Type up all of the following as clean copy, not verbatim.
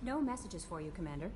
No messages for you, Commander.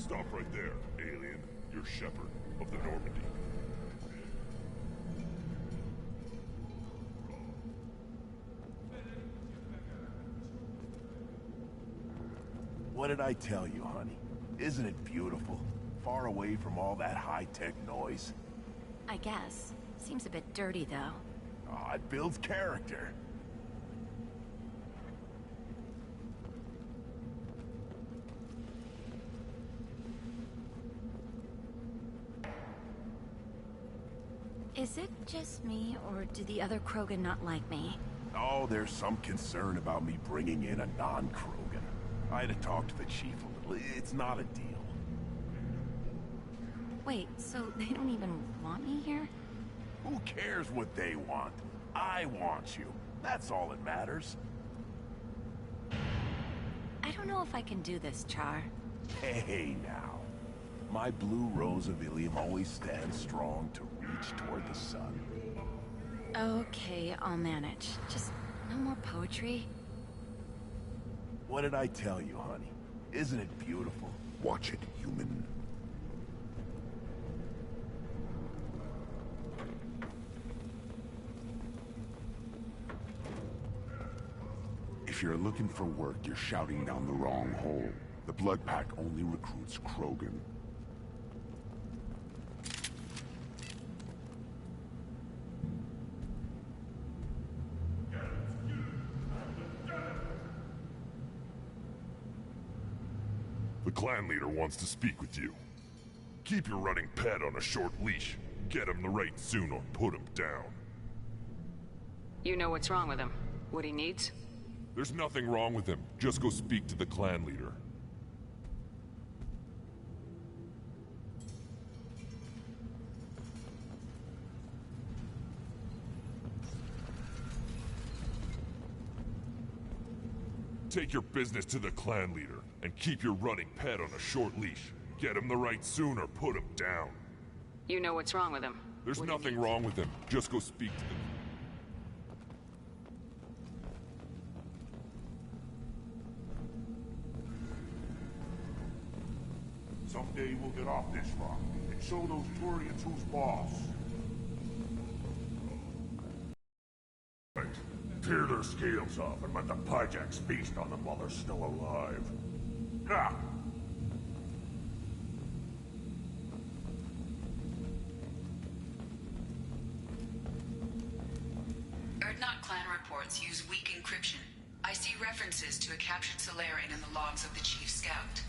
Stop right there, alien. You're Shepherd of the Normandy. What did I tell you, honey? Isn't it beautiful? Far away from all that high-tech noise. I guess. Seems a bit dirty, though. Oh, it builds character. Is it just me, or do the other Krogan not like me? Oh, there's some concern about me bringing in a non-Krogan. I had to talk to the chief a little. It's not a deal. Wait, so they don't even want me here? Who cares what they want? I want you. That's all that matters. I don't know if I can do this, Char. Hey, now. My blue rose of Ilium always stands strong to reach toward the sun. Okay, I'll manage. Just no more poetry. What did I tell you, honey? Isn't it beautiful? Watch it, human. If you're looking for work, you're shouting down the wrong hole. The Blood Pack only recruits Krogan. The clan leader wants to speak with you. Keep your running pet on a short leash. Get him the right soon or put him down. You know what's wrong with him? What he needs? There's nothing wrong with him. Just go speak to the clan leader. Take your business to the clan leader, and keep your running pet on a short leash. Get him the right soon or put him down. You know what's wrong with him? There's What he nothing needs? wrong with him. Just go speak to the... Someday we'll get off this rock and show those Turians who's boss. Right. Tear their scales off and let the Pyjaks feast on them while they're still alive. Ha! Erdnot clan reports use weak encryption. I see references to a captured Solarian in the logs of the Chief Scout.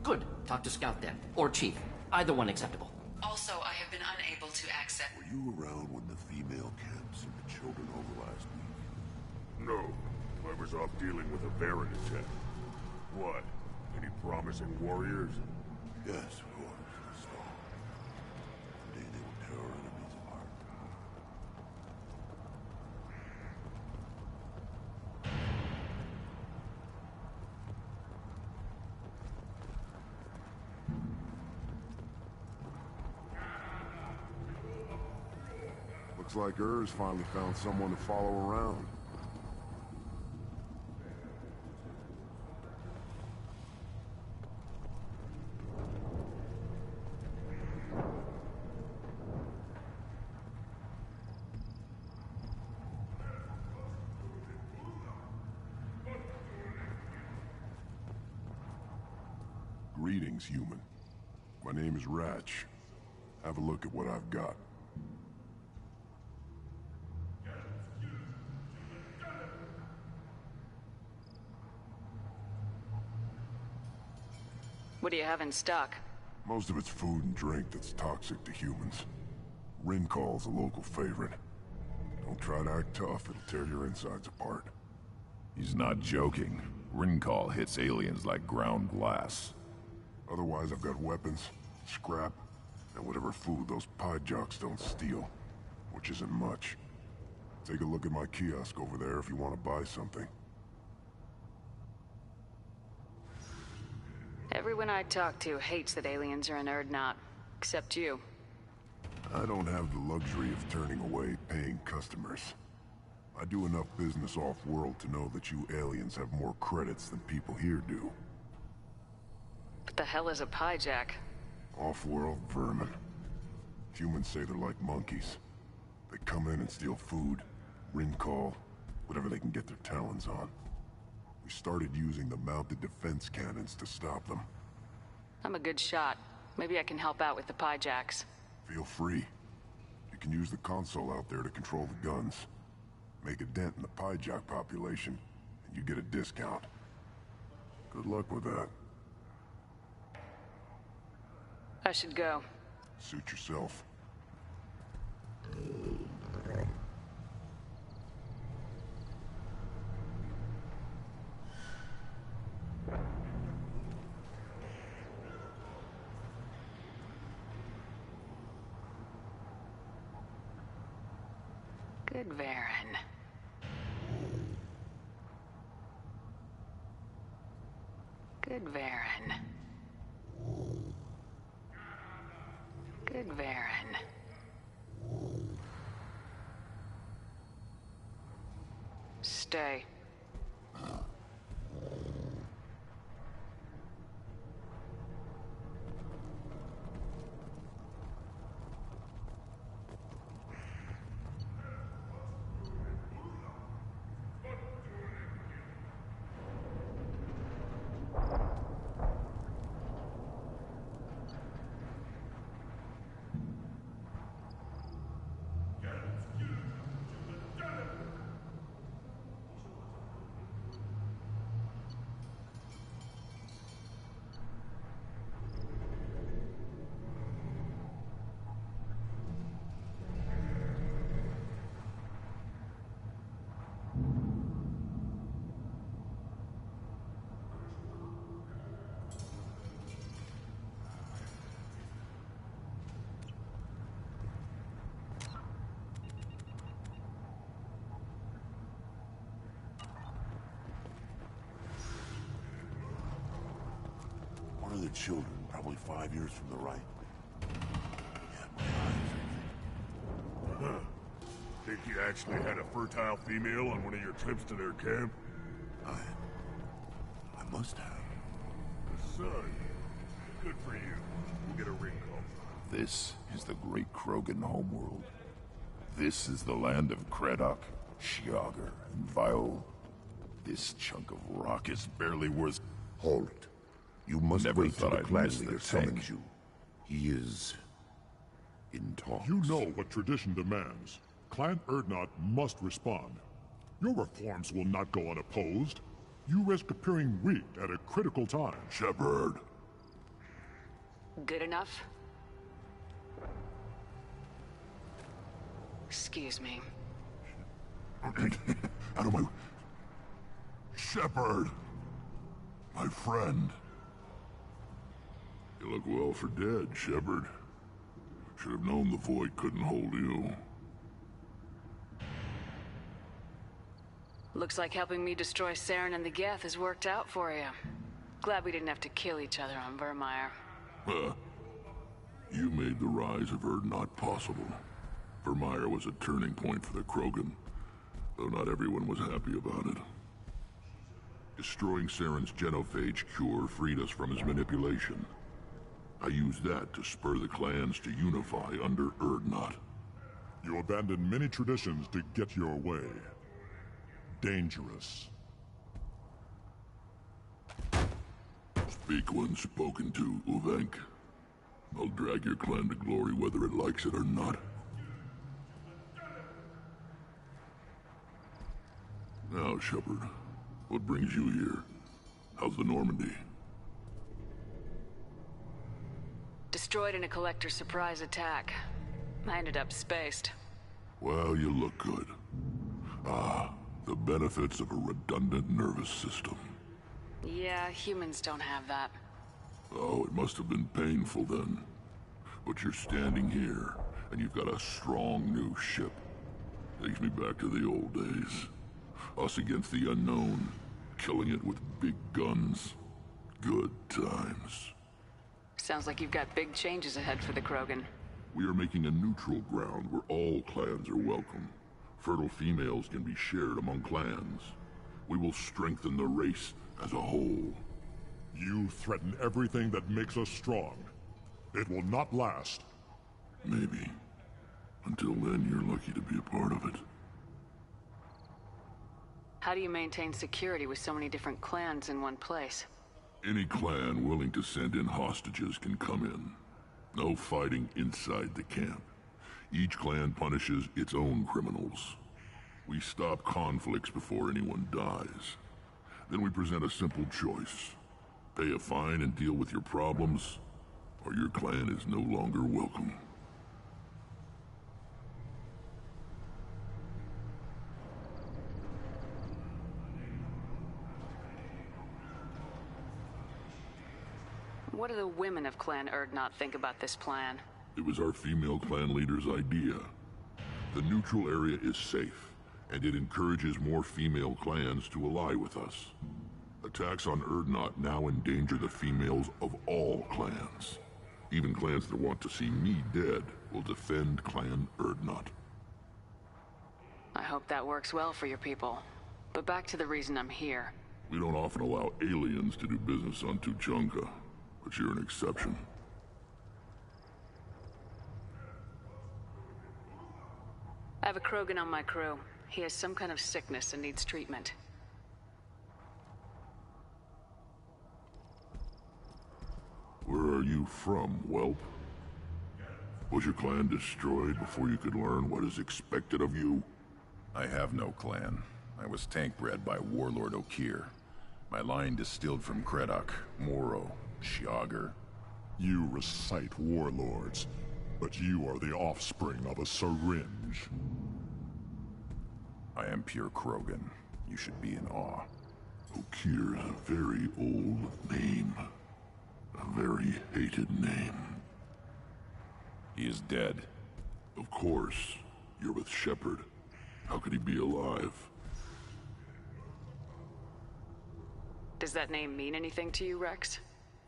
Good. Talk to Scout then. Or Chief. Either one acceptable. Also, I have been unable to access... Were you around when the female camps and the children over last week? No. I was off dealing with a Baron attack. What? Any promising warriors? Yes, of course. I saw. Today they will tear our enemies apart. Looks like Ur's finally found someone to follow around. Greetings, human. My name is Ratch. Have a look at what I've got. What do you have in stock? Most of it's food and drink that's toxic to humans. Rinkal's a local favorite. Don't try to act tough, it'll tear your insides apart. He's not joking. Rinkal hits aliens like ground glass. Otherwise, I've got weapons, scrap, and whatever food those Pyjaks don't steal. Which isn't much. Take a look at my kiosk over there if you want to buy something. Everyone I talk to hates that aliens are in Erdnot. Except you. I don't have the luxury of turning away paying customers. I do enough business off-world to know that you aliens have more credits than people here do. What the hell is a pyjak? Off-world vermin. Humans say they're like monkeys. They come in and steal food, ring call, whatever they can get their talons on. We started using the mounted defense cannons to stop them. I'm a good shot. Maybe I can help out with the pyjaks. Feel free. You can use the console out there to control the guns. Make a dent in the pyjak population, and you get a discount. Good luck with that. I should go. Suit yourself. Good Varen. Good Varen. Good Varen. Stay. One of the children, probably 5 years from the right. Yeah, my eyes. Think you actually had a fertile female on one of your trips to their camp? I must have. The son. Good for you. We'll get a ring call. This is the great Krogan homeworld. This is the land of Kredok, Shiagar, and Viol. This chunk of rock is barely worth... Halt. You must Never wait till thought the I'd clan miss the leader tank. summons you. He is... in talks. You know what tradition demands. Clan Urdnot must respond. Your reforms will not go unopposed. You risk appearing weak at a critical time. Shepard. Good enough? Excuse me. Out of my... Shepard! My friend. You look well for dead, Shepard. Should have known the Void couldn't hold you. Looks like helping me destroy Saren and the Geth has worked out for you. Glad we didn't have to kill each other on Vermeer. You made the rise of Urdnot possible. Vermeer was a turning point for the Krogan, though not everyone was happy about it. Destroying Saren's genophage cure freed us from his manipulation. I used that to spur the clans to unify under Urdnot. You abandoned many traditions to get your way. Dangerous. Speak when spoken to, Uvenk. I'll drag your clan to glory whether it likes it or not. Now, Shepard, what brings you here? How's the Normandy? Destroyed in a Collector surprise attack. I ended up spaced. Well, you look good. The benefits of a redundant nervous system. Yeah, humans don't have that. Oh, it must have been painful then. But you're standing here, and you've got a strong new ship. Takes me back to the old days. Us against the unknown, killing it with big guns. Good times. Sounds like you've got big changes ahead for the Krogan. We are making a neutral ground where all clans are welcome. Fertile females can be shared among clans. We will strengthen the race as a whole. You threaten everything that makes us strong. It will not last. Maybe. Until then, you're lucky to be a part of it. How do you maintain security with so many different clans in one place? Any clan willing to send in hostages can come in. No fighting inside the camp. Each clan punishes its own criminals. We stop conflicts before anyone dies. Then we present a simple choice. Pay a fine and deal with your problems, or your clan is no longer welcome. What do the women of Clan Urdnot think about this plan? It was our female clan leader's idea. The neutral area is safe, and it encourages more female clans to ally with us. Attacks on Urdnot now endanger the females of all clans. Even clans that want to see me dead will defend Clan Urdnot. I hope that works well for your people. But back to the reason I'm here. We don't often allow aliens to do business on Tuchanka, but you're an exception. I have a Krogan on my crew. He has some kind of sickness and needs treatment. Where are you from, whelp? Was your clan destroyed before you could learn what is expected of you? I have no clan. I was tank bred by Warlord Okeer. My line distilled from Kredok, Moro, Shiagar. You recite warlords, but you are the offspring of a syringe. I am pure Krogan. You should be in awe. Okeer is a very old name. A very hated name. He is dead. Of course. You're with Shepard. How could he be alive? Does that name mean anything to you, Rex?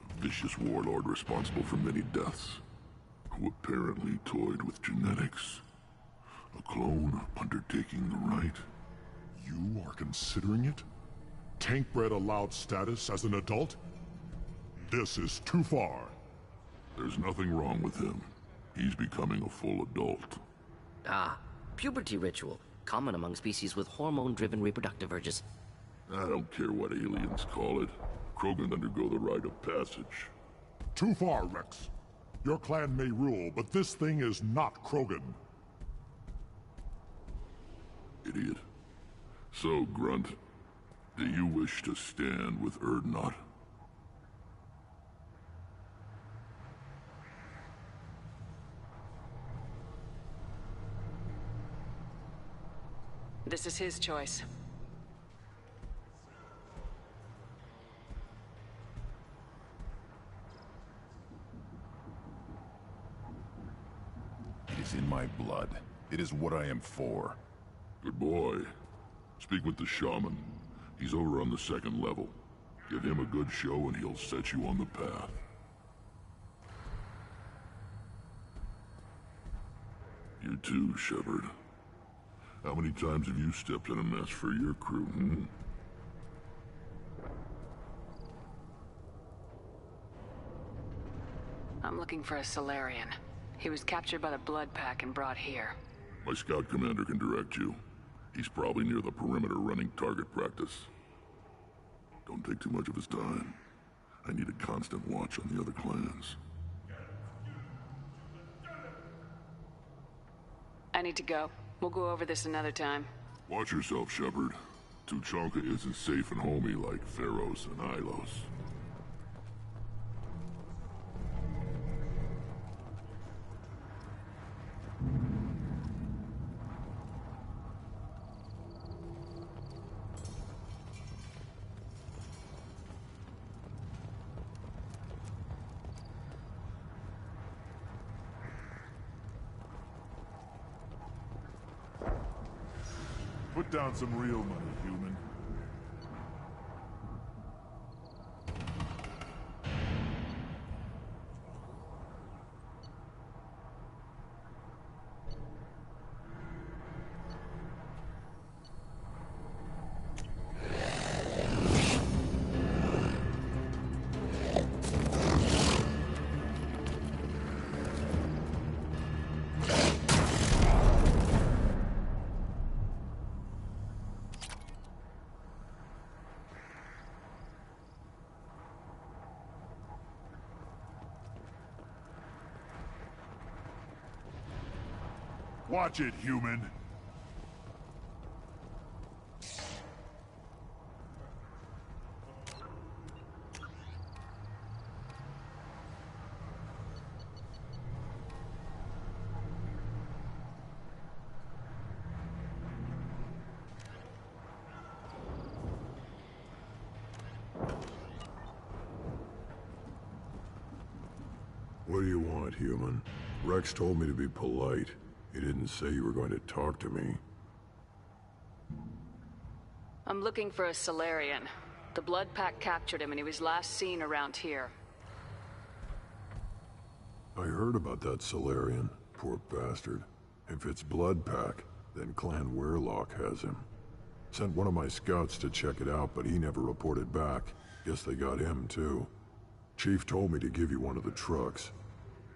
A vicious warlord responsible for many deaths, who apparently toyed with genetics. A clone undertaking the right. You are considering it? Tank-bred allowed status as an adult? This is too far. There's nothing wrong with him. He's becoming a full adult. Ah, puberty ritual. Common among species with hormone-driven reproductive urges. I don't care what aliens call it. Krogan undergo the rite of passage. Too far, Rex. Your clan may rule, but this thing is not Krogan. Idiot. So, Grunt, do you wish to stand with Urdnot? This is his choice. It is in my blood. It is what I am for. Good boy. Speak with the shaman. He's over on the second level. Give him a good show and he'll set you on the path. You too, Shepard. How many times have you stepped in a mess for your crew, hmm? I'm looking for a Salarian. He was captured by the Blood Pack and brought here. My scout commander can direct you. He's probably near the perimeter running target practice. Don't take too much of his time. I need a constant watch on the other clans. I need to go. We'll go over this another time. Watch yourself, Shepard. Tuchanka isn't safe and homey like Pharos and Ilos. Put down some real money, human. Watch it, human. What do you want, human? Rex told me to be polite. He didn't say you were going to talk to me. I'm looking for a Salarian. The Blood Pack captured him and he was last seen around here. I heard about that Salarian. Poor bastard. If it's Blood Pack, then Clan Weyrloc has him. Sent one of my scouts to check it out, but he never reported back. Guess they got him, too. Chief told me to give you one of the trucks.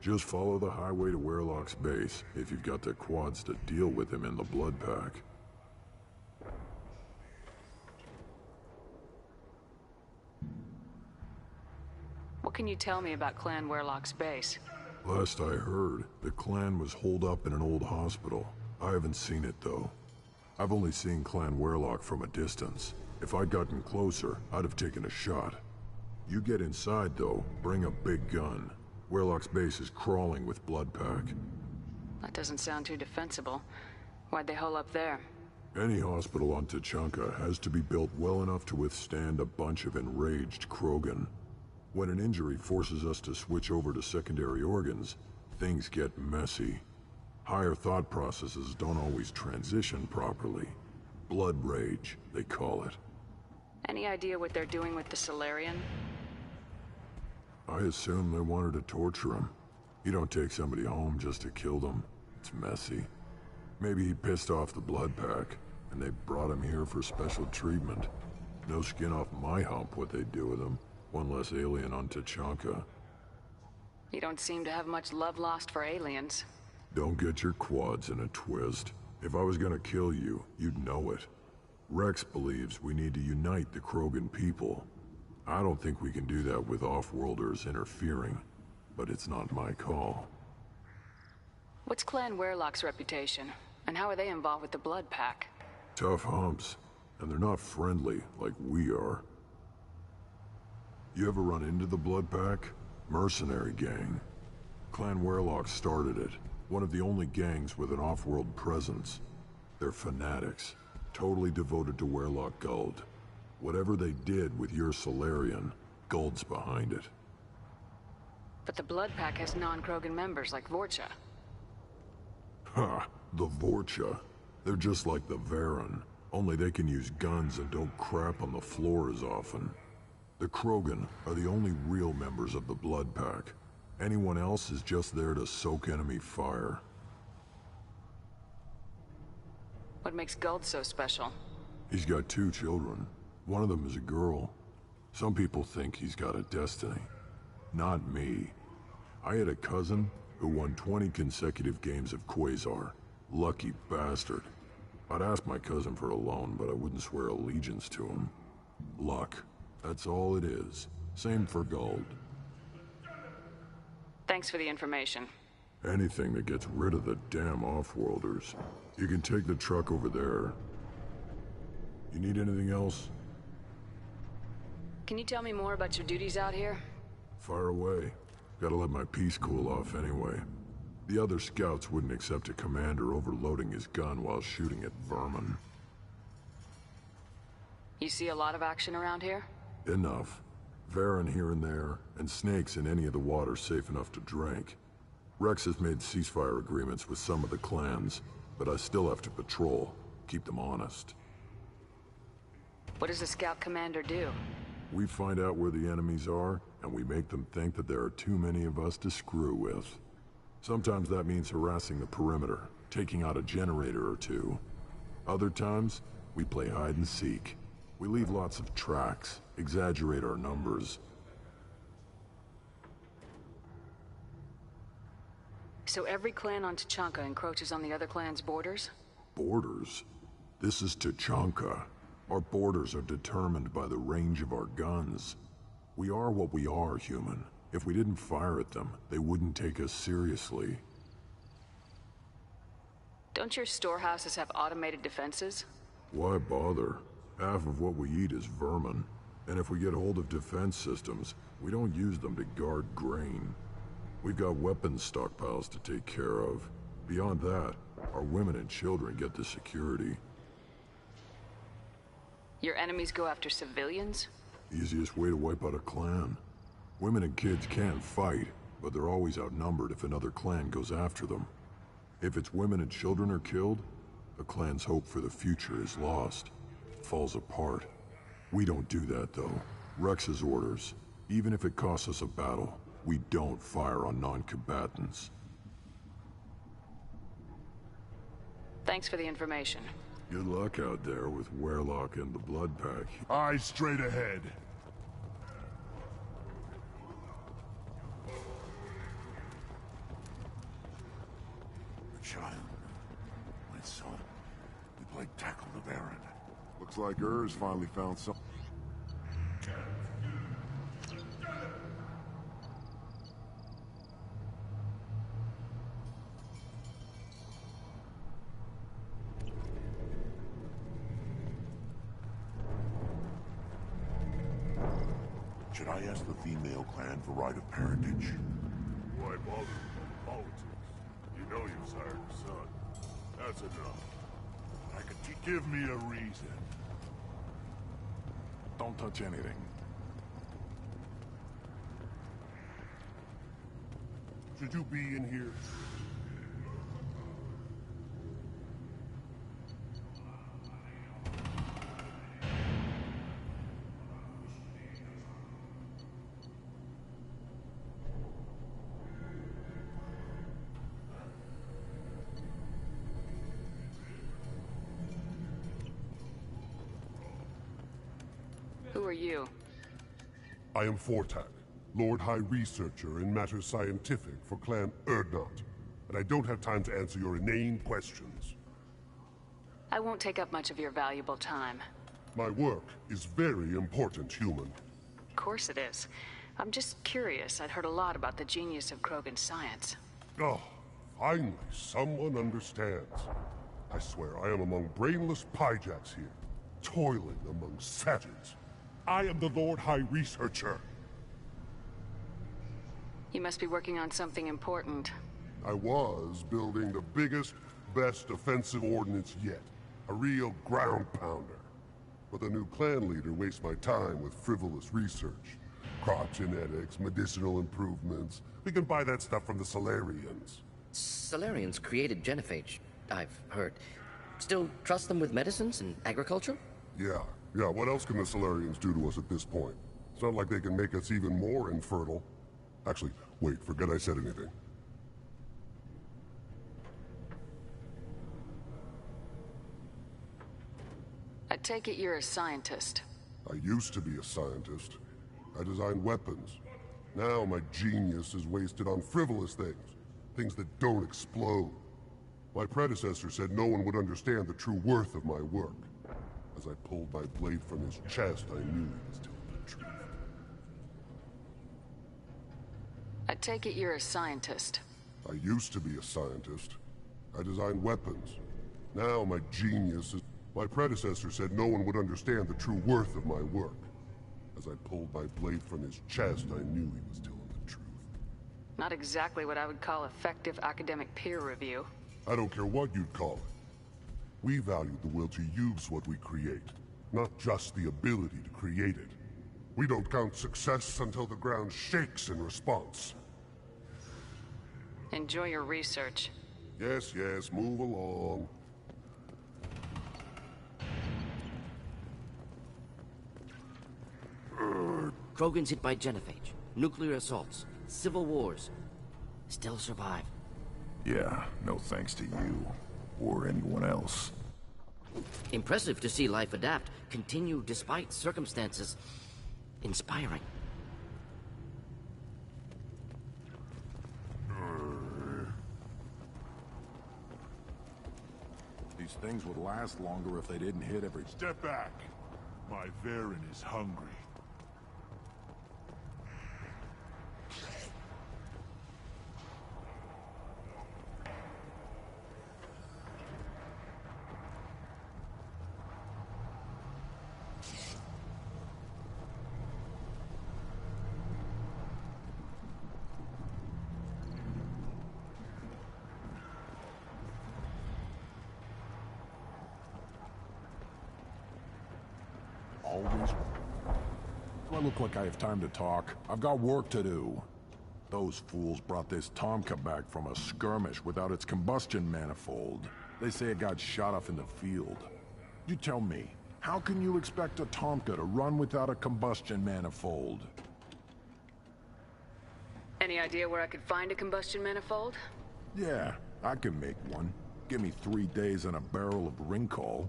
Just follow the highway to Weyrloc's base, if you've got the quads to deal with him in the Blood Pack. What can you tell me about Clan Weyrloc's base? Last I heard, the clan was holed up in an old hospital. I haven't seen it, though. I've only seen Clan Weyrloc from a distance. If I'd gotten closer, I'd have taken a shot. You get inside, though, bring a big gun. Weyrloc's base is crawling with Blood Pack. That doesn't sound too defensible. Why'd they hole up there? Any hospital on Tuchanka has to be built well enough to withstand a bunch of enraged Krogan. When an injury forces us to switch over to secondary organs, things get messy. Higher thought processes don't always transition properly. Blood rage, they call it. Any idea what they're doing with the Salarian? I assume they wanted to torture him. You don't take somebody home just to kill them. It's messy. Maybe he pissed off the Blood Pack, and they brought him here for special treatment. No skin off my hump what they'd do with him. One less alien on Tuchanka. You don't seem to have much love lost for aliens. Don't get your quads in a twist. If I was gonna kill you, you'd know it. Rex believes we need to unite the Krogan people. I don't think we can do that with off-worlders interfering, but it's not my call. What's Clan Weyrloc's reputation? And how are they involved with the Blood Pack? Tough humps, and they're not friendly like we are. You ever run into the Blood Pack? Mercenary gang. Clan Weyrloc started it. One of the only gangs with an off-world presence. They're fanatics, totally devoted to Weyrloc Guld. Whatever they did with your Salarian, Guld's behind it. But the Blood Pack has non-Krogan members like Vorcha. Ha! The Vorcha. They're just like the Varen, only they can use guns and don't crap on the floor as often. The Krogan are the only real members of the Blood Pack. Anyone else is just there to soak enemy fire. What makes Guld so special? He's got 2 children. One of them is a girl. Some people think he's got a destiny. Not me. I had a cousin who won 20 consecutive games of Quasar. Lucky bastard. I'd ask my cousin for a loan, but I wouldn't swear allegiance to him. Luck. That's all it is. Same for Guld. Thanks for the information. Anything that gets rid of the damn off-worlders. You can take the truck over there. You need anything else? Can you tell me more about your duties out here? Fire away. Gotta let my piece cool off anyway. The other scouts wouldn't accept a commander overloading his gun while shooting at vermin. You see a lot of action around here? Enough. Varen here and there, and snakes in any of the water safe enough to drink. Rex has made ceasefire agreements with some of the clans, but I still have to patrol, keep them honest. What does the scout commander do? We find out where the enemies are, and we make them think that there are too many of us to screw with. Sometimes that means harassing the perimeter, taking out a generator or 2. Other times, we play hide and seek. We leave lots of tracks, exaggerate our numbers. So every clan on Tuchanka encroaches on the other clan's borders? Borders? This is Tuchanka. Our borders are determined by the range of our guns. We are what we are, human. If we didn't fire at them, they wouldn't take us seriously. Don't your storehouses have automated defenses? Why bother? Half of what we eat is vermin. And if we get hold of defense systems, we don't use them to guard grain. We've got weapons stockpiles to take care of. Beyond that, our women and children get the security. Your enemies go after civilians? Easiest way to wipe out a clan. Women and kids can fight, but they're always outnumbered if another clan goes after them. If its women and children are killed, the clan's hope for the future is lost. Falls apart. We don't do that, though. Rex's orders. Even if it costs us a battle, we don't fire on non-combatants. Thanks for the information. Good luck out there with Werelock and the Blood Pack. Eyes straight ahead. Child, my son, we played tackle the Baron. Looks like Ur's finally found some. Should I ask the female clan for right of parentage? Why bother with politics? You know you've sired your son. That's enough. I could give me a reason. Don't touch anything. Should you be in here? Who are you? I am Fortak, Lord High Researcher in matters scientific for Clan Urdnot, and I don't have time to answer your inane questions. I won't take up much of your valuable time. My work is very important, human. Of course it is. I'm just curious. I'd heard a lot about the genius of Krogan science. Oh, finally, someone understands. I swear I am among brainless pyjacks here, toiling among savages. I am the Lord High Researcher. You must be working on something important. I was building the biggest, best offensive ordnance yet. A real ground pounder. But the new clan leader wastes my time with frivolous research. Crop genetics, medicinal improvements. We can buy that stuff from the Salarians. Salarians created genophage, I've heard. Still trust them with medicines and agriculture? Yeah. What else can the Salarians do to us at this point? It's not like they can make us even more infertile. Actually, wait, forget I said anything. I take it you're a scientist. I used to be a scientist. I designed weapons. Now my genius is wasted on frivolous things. Things that don't explode. My predecessor said no one would understand the true worth of my work. As I pulled my blade from his chest, I knew he was telling the truth. I take it you're a scientist. I used to be a scientist. I designed weapons. Now my genius is... My predecessor said no one would understand the true worth of my work. As I pulled my blade from his chest, I knew he was telling the truth. Not exactly what I would call effective academic peer review. I don't care what you'd call it. We value the will to use what we create, not just the ability to create it. We don't count success until the ground shakes in response. Enjoy your research. Yes, move along. Krogans hit by genophage, nuclear assaults, civil wars. Still survive. Yeah, no thanks to you. Or anyone else. Impressive to see life adapt, continue despite circumstances. Inspiring. These things would last longer if they didn't hit every... Step back. My Varen is hungry. Always. Do I look like I have time to talk? I've got work to do. Those fools brought this Tomka back from a skirmish without its combustion manifold. They say it got shot off in the field. You tell me, how can you expect a Tomka to run without a combustion manifold? Any idea where I could find a combustion manifold? Yeah, I can make one. Give me 3 days and a barrel of Ringcall.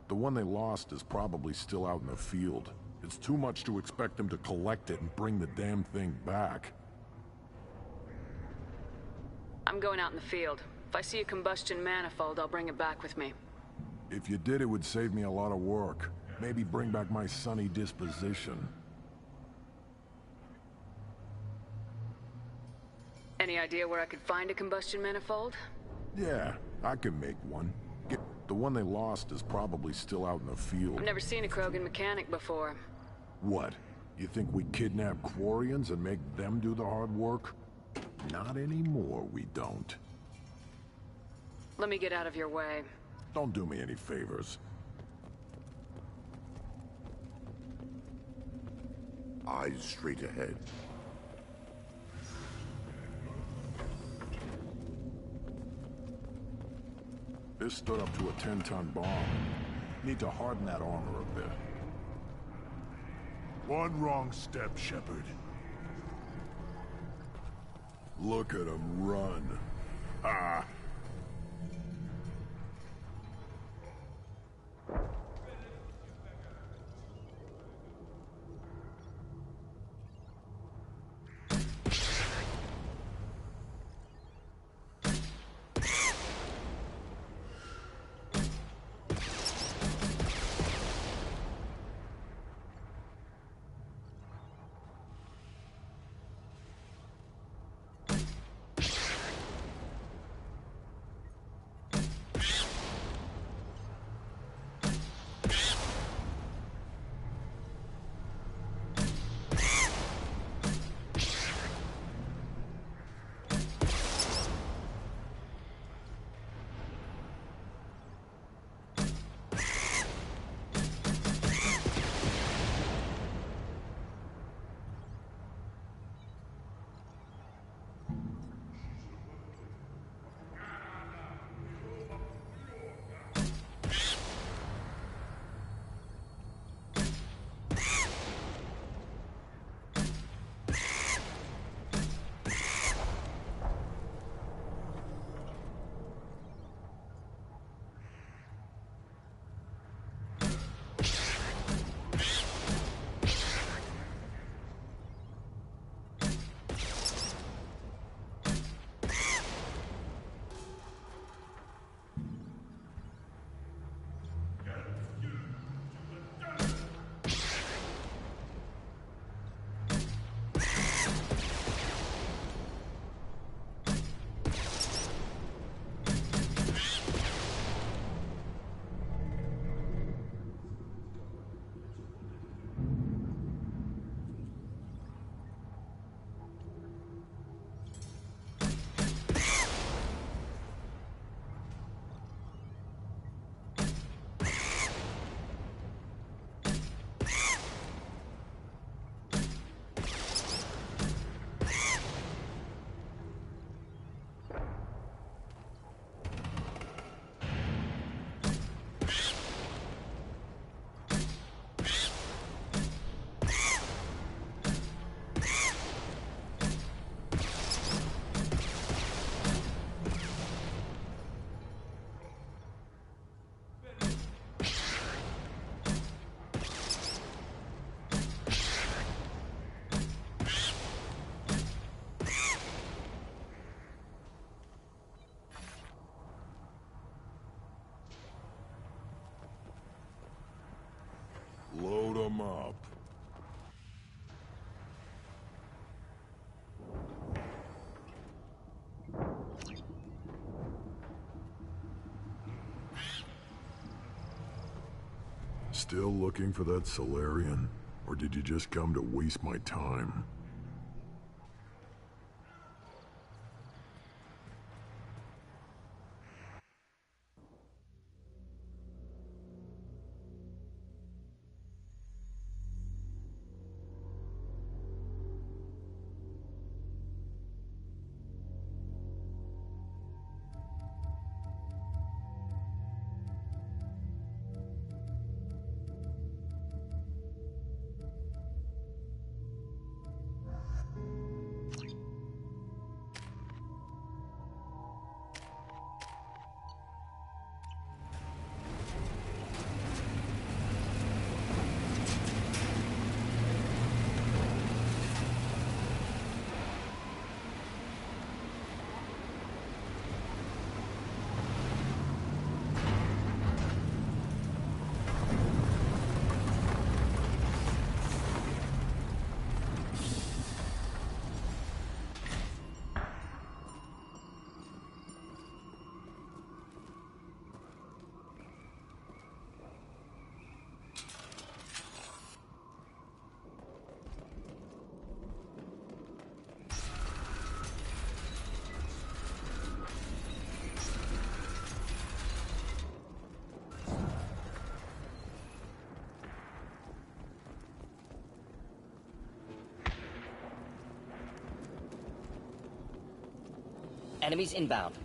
The one they lost is probably still out in the field. It's too much to expect them to collect it and bring the damn thing back. I'm going out in the field. If I see a combustion manifold, I'll bring it back with me. If you did, it would save me a lot of work. Maybe bring back my sunny disposition. Any idea where I could find a combustion manifold? Yeah, I can make one. The one they lost is probably still out in the field. I've never seen a Krogan mechanic before. What? You think we kidnap Quarians and make them do the hard work? Not anymore, we don't. Let me get out of your way. Don't do me any favors. Eyes straight ahead. This stood up to a 10-ton bomb. Need to harden that armor a bit. One wrong step, Shepard. Look at him run. Ah! Load 'em up. Still looking for that Salarian? Or did you just come to waste my time? Enemies inbound.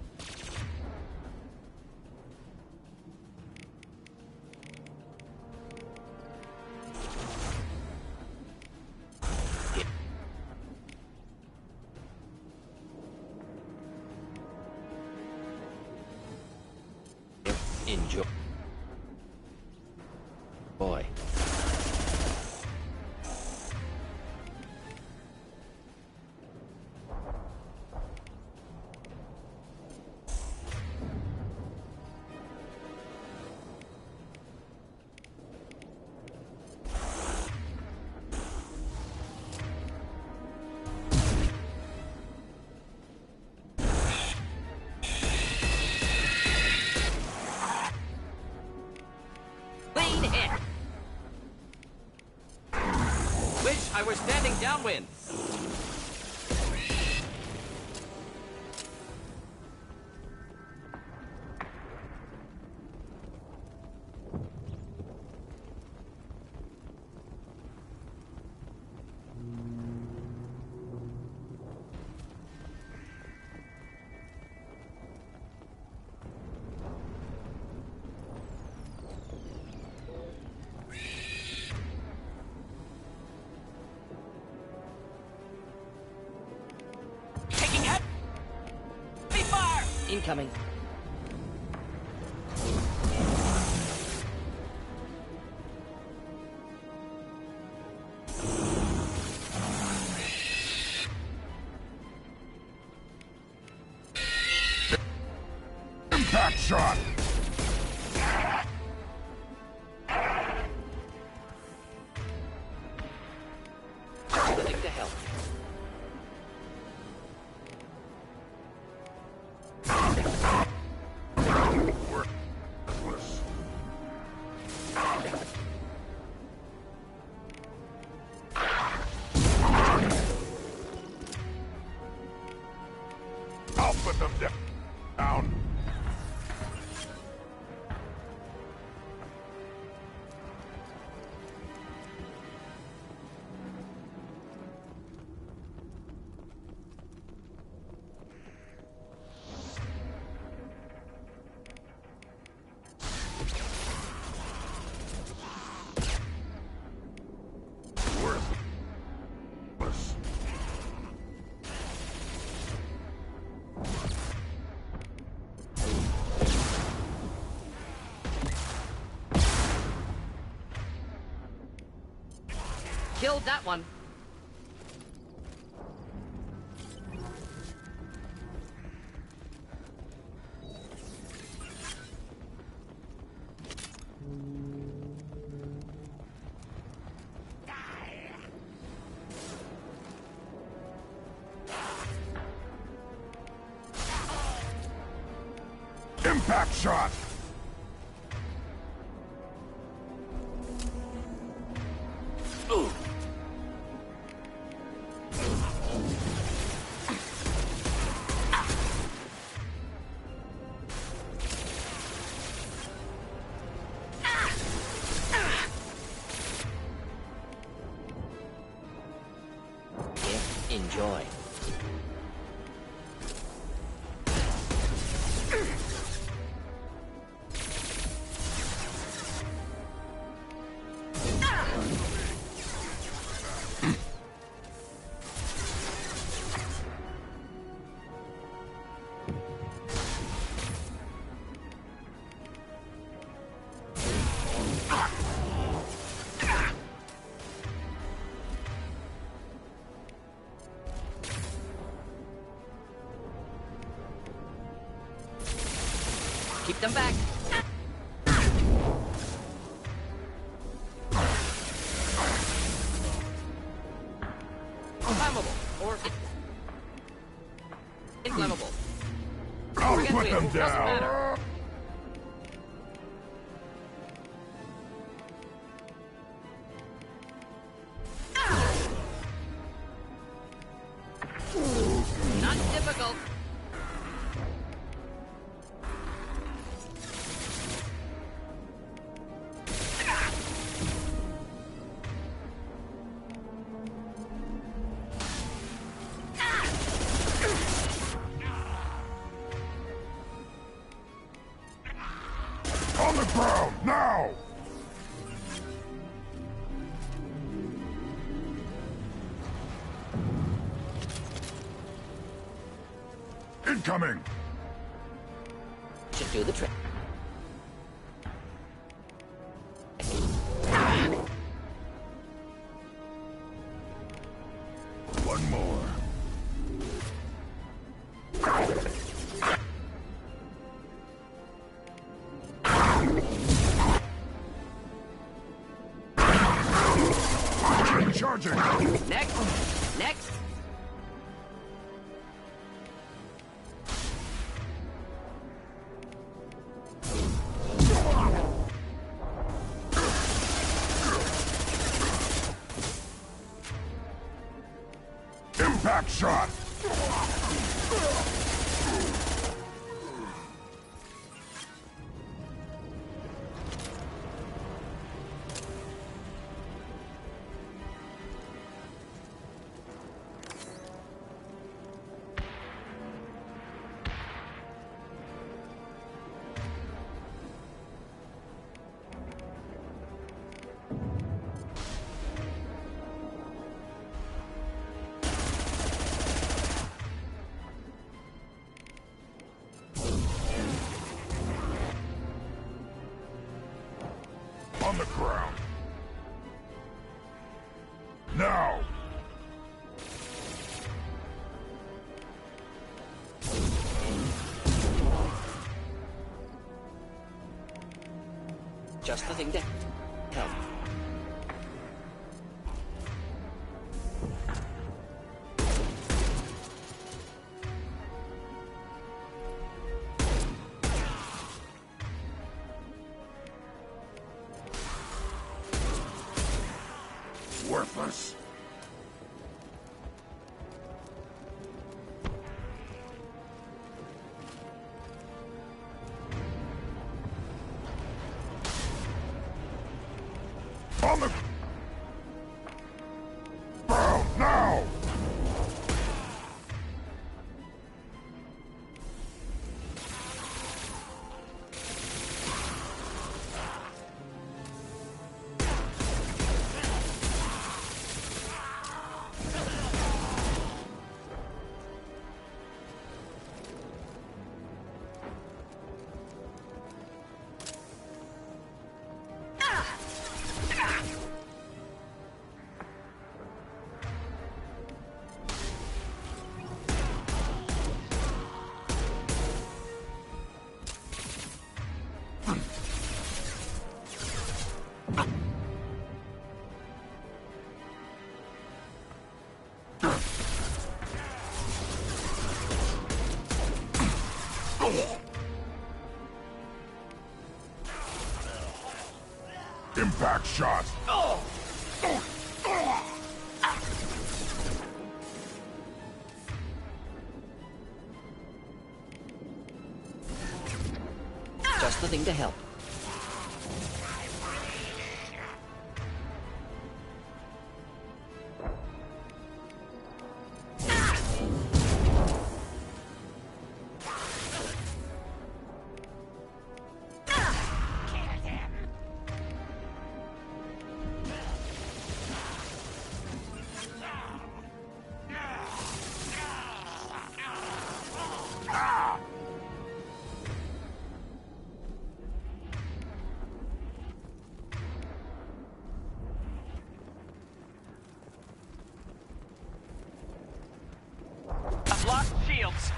Enjoy. Boy. Wish I were standing downwind. Incoming. Impact shot! Living to help. I'll put them down. Worthless. Killed that one. Impact shot! Ooh. Enjoy. Keep them back. Flammable or inflammable. I'll Forget put wheel. them Doesn't matter. down. Not difficult. On the ground, now! Incoming! Should do the trick. One more. Charging! Next! Next! Impact shot! On the ground. Now! Just the thing to help. Worthless. On the ground now! Impact shot! Just the thing to help. I've lost shields.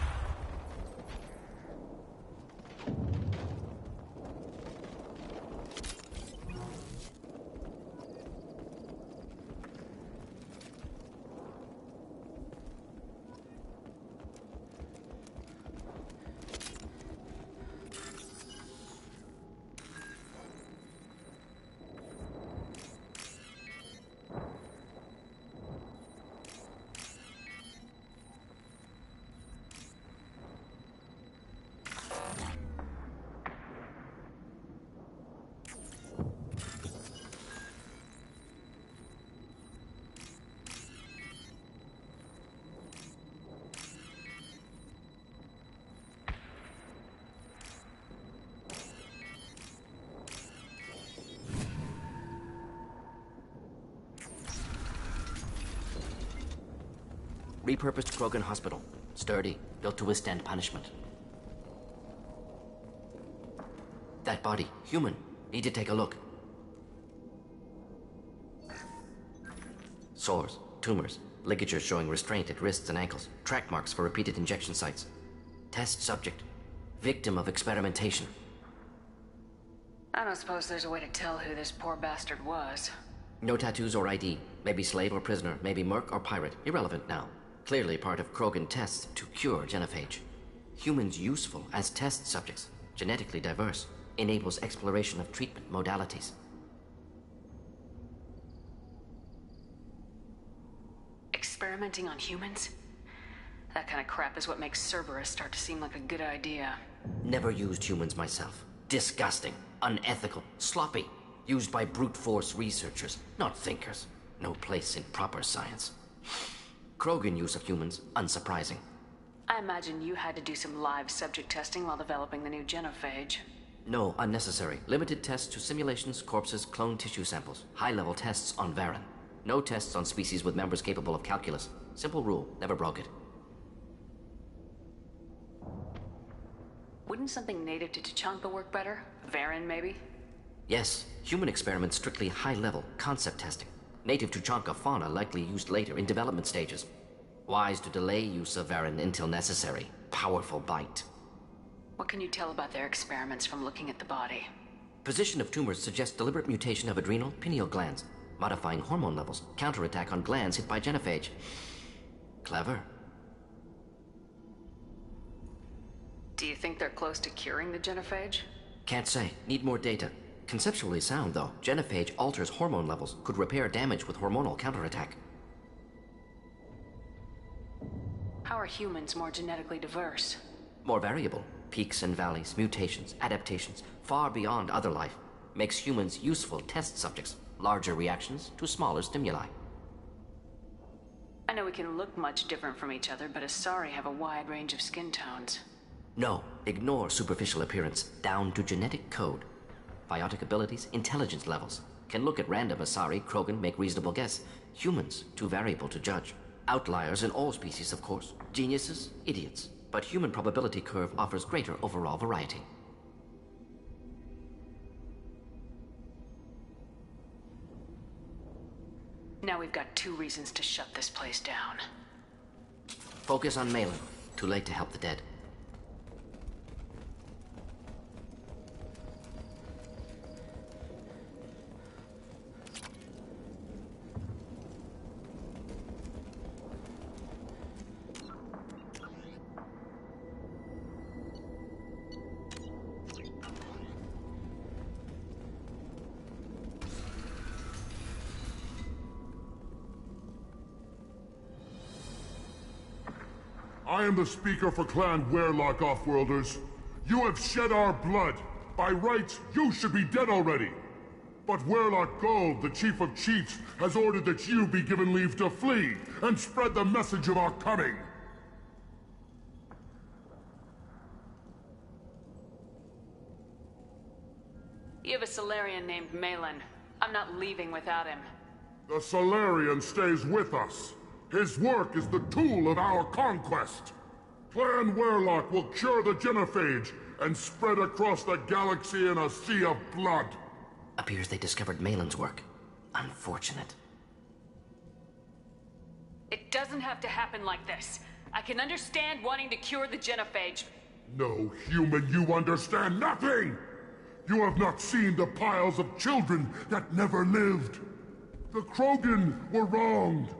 Repurposed Krogan hospital. Sturdy, built to withstand punishment. That body, human. Need to take a look. Sores, tumors, ligatures showing restraint at wrists and ankles, track marks for repeated injection sites. Test subject. Victim of experimentation. I don't suppose there's a way to tell who this poor bastard was. No tattoos or ID. Maybe slave or prisoner, maybe merc or pirate. Irrelevant now. Clearly part of Krogan tests to cure genophage. Humans useful as test subjects. Genetically diverse. Enables exploration of treatment modalities. Experimenting on humans? That kind of crap is what makes Cerberus start to seem like a good idea. Never used humans myself. Disgusting, unethical, sloppy. Used by brute force researchers, not thinkers. No place in proper science. Krogan use of humans, unsurprising. I imagine you had to do some live subject testing while developing the new genophage. No, unnecessary. Limited tests to simulations, corpses, cloned tissue samples. High-level tests on Varen. No tests on species with members capable of calculus. Simple rule, never broke it. Wouldn't something native to Tuchanka work better? Varen, maybe? Yes, human experiments strictly high-level, concept testing. Native Tuchanka fauna likely used later in development stages. Wise to delay use of Varen until necessary. Powerful bite. What can you tell about their experiments from looking at the body? Position of tumors suggests deliberate mutation of adrenal, pineal glands, modifying hormone levels, counterattack on glands hit by genophage. Clever. Do you think they're close to curing the genophage? Can't say. Need more data. Conceptually sound, though. Genophage alters hormone levels, could repair damage with hormonal counterattack. How are humans more genetically diverse? More variable. Peaks and valleys, mutations, adaptations, far beyond other life. Makes humans useful test subjects. Larger reactions to smaller stimuli. I know we can look much different from each other, but Asari have a wide range of skin tones. No, ignore superficial appearance, down to genetic code. Biotic abilities, intelligence levels. Can look at random Asari, Krogan, make reasonable guess. Humans, too variable to judge. Outliers in all species, of course. Geniuses, idiots. But human probability curve offers greater overall variety. Now we've got 2 reasons to shut this place down. Focus on Malin. Too late to help the dead. I am the speaker for Clan Werlock, Offworlders. You have shed our blood. By rights, you should be dead already. But Werlock Gold, the Chief of Chiefs, has ordered that you be given leave to flee and spread the message of our coming. You have a Salarian named Malin. I'm not leaving without him. The Salarian stays with us. His work is the tool of our conquest. Clan Werlock will cure the genophage and spread across the galaxy in a sea of blood. Appears they discovered Malin's work. Unfortunate. It doesn't have to happen like this. I can understand wanting to cure the genophage. No, human, you understand nothing! You have not seen the piles of children that never lived. The Krogan were wronged.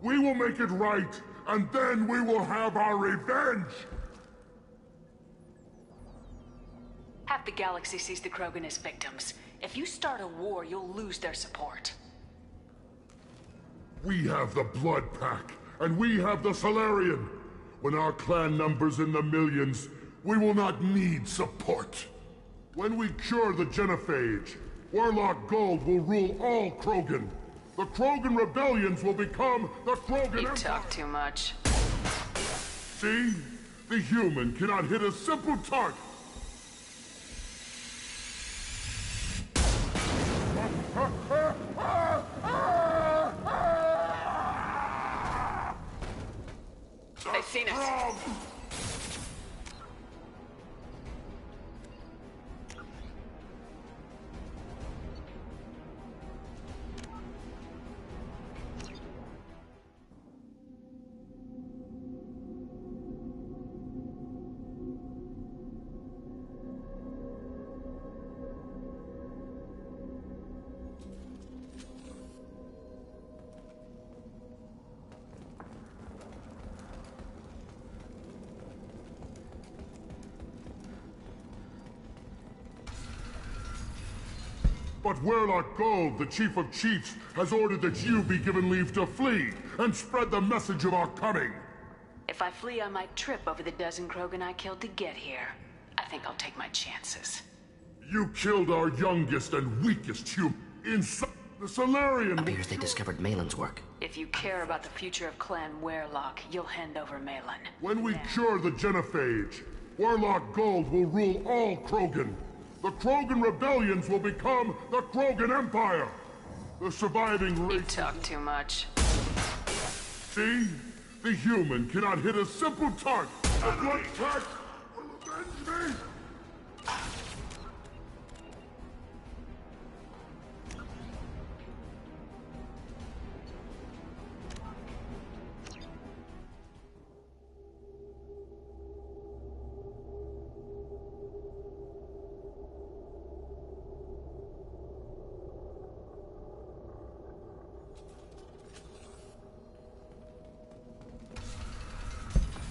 We will make it right, and then we will have our revenge! Half the galaxy sees the Krogan as victims. If you start a war, you'll lose their support. We have the Blood Pack, and we have the Salarian. When our clan numbers in the millions, we will not need support. When we cure the genophage, Werlock Gold will rule all Krogan. The Krogan rebellions will become the Krogan Empire. You talk too much. See? The human cannot hit a simple target. seen us. But Werlock Gold, the Chief of Chiefs, has ordered that you be given leave to flee and spread the message of our coming. If I flee, I might trip over the dozen Krogan I killed to get here. I think I'll take my chances. You killed our youngest and weakest human inside the Salarian. Appears they discovered Malin's work. If you care about the future of Clan Werlock, you'll hand over Malin. When we cure the Genophage, Werlock Gold will rule all Krogan. The Krogan rebellions will become the Krogan Empire. The surviving race... You talk too much. See? The human cannot hit a simple target. The blood pack will avenge me!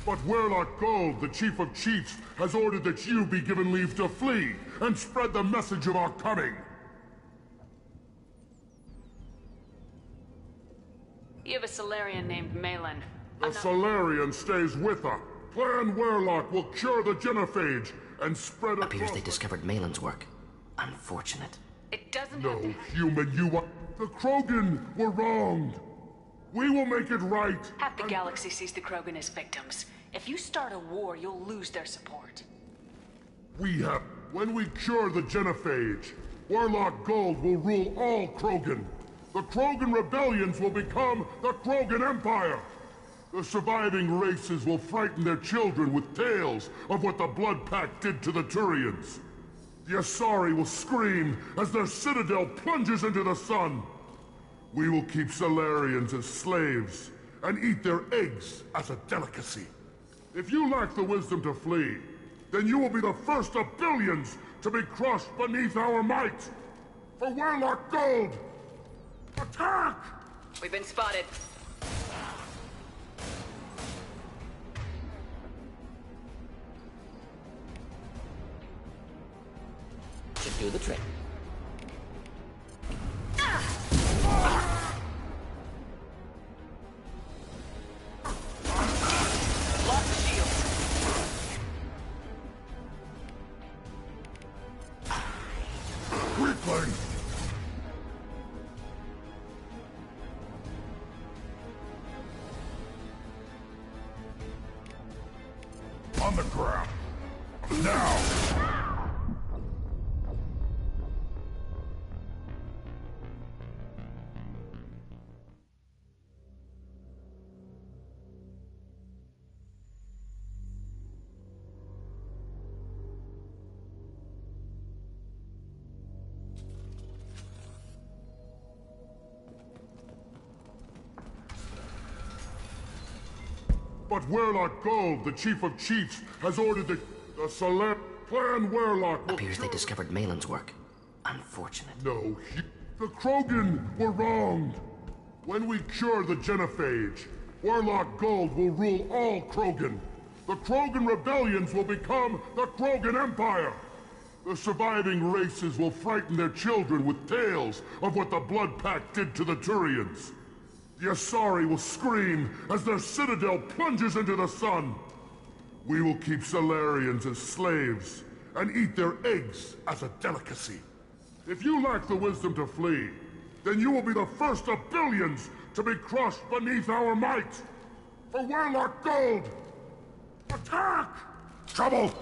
But Werlock Gold, the Chief of Chiefs, has ordered that you be given leave to flee and spread the message of our coming. You have a Salarian named Malin. The Salarian stays with her. Clan Werlock will cure the Genophage and spread across... Appears they discovered Malin's work. Unfortunate. It doesn't No, have to... human, you are... The Krogan were wronged. We will make it right. Half the galaxy sees the Krogan as victims. If you start a war, you'll lose their support. We have... When we cure the Genophage, Werlock Gold will rule all Krogan. The Krogan rebellions will become the Krogan Empire. The surviving races will frighten their children with tales of what the Blood Pact did to the Turians. The Asari will scream as their citadel plunges into the sun. We will keep Salarians as slaves, and eat their eggs as a delicacy. If you lack the wisdom to flee, then you will be the first of billions to be crushed beneath our might. For Werlock Gold! Attack! We've been spotted. Should do the trick. On the ground. Now! But Werlock Gold, the Chief of Chiefs, has ordered that the Clan Werlock will... Appears they discovered Malin's work. Unfortunate. No, the Krogan were wronged. When we cure the Genophage, Werlock Gold will rule all Krogan. The Krogan rebellions will become the Krogan Empire. The surviving races will frighten their children with tales of what the Blood Pact did to the Turians. The Asari will scream as their citadel plunges into the sun. We will keep Salarians as slaves and eat their eggs as a delicacy. If you lack the wisdom to flee, then you will be the first of billions to be crushed beneath our might. For Werlock Gold! Attack! Trouble!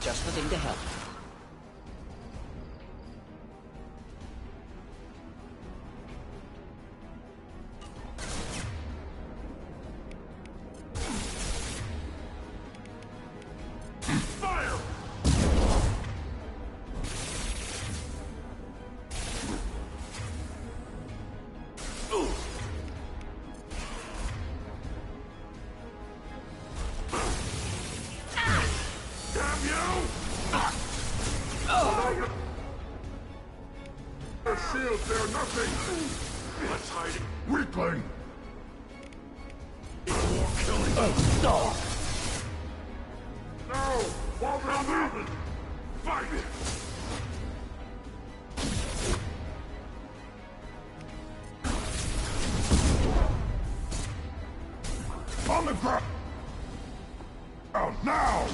Just the thing to help. shields, they're nothing! Let's hide it. Weakling! More killing. No! No! While they're moving! Fight it! On the ground! Now!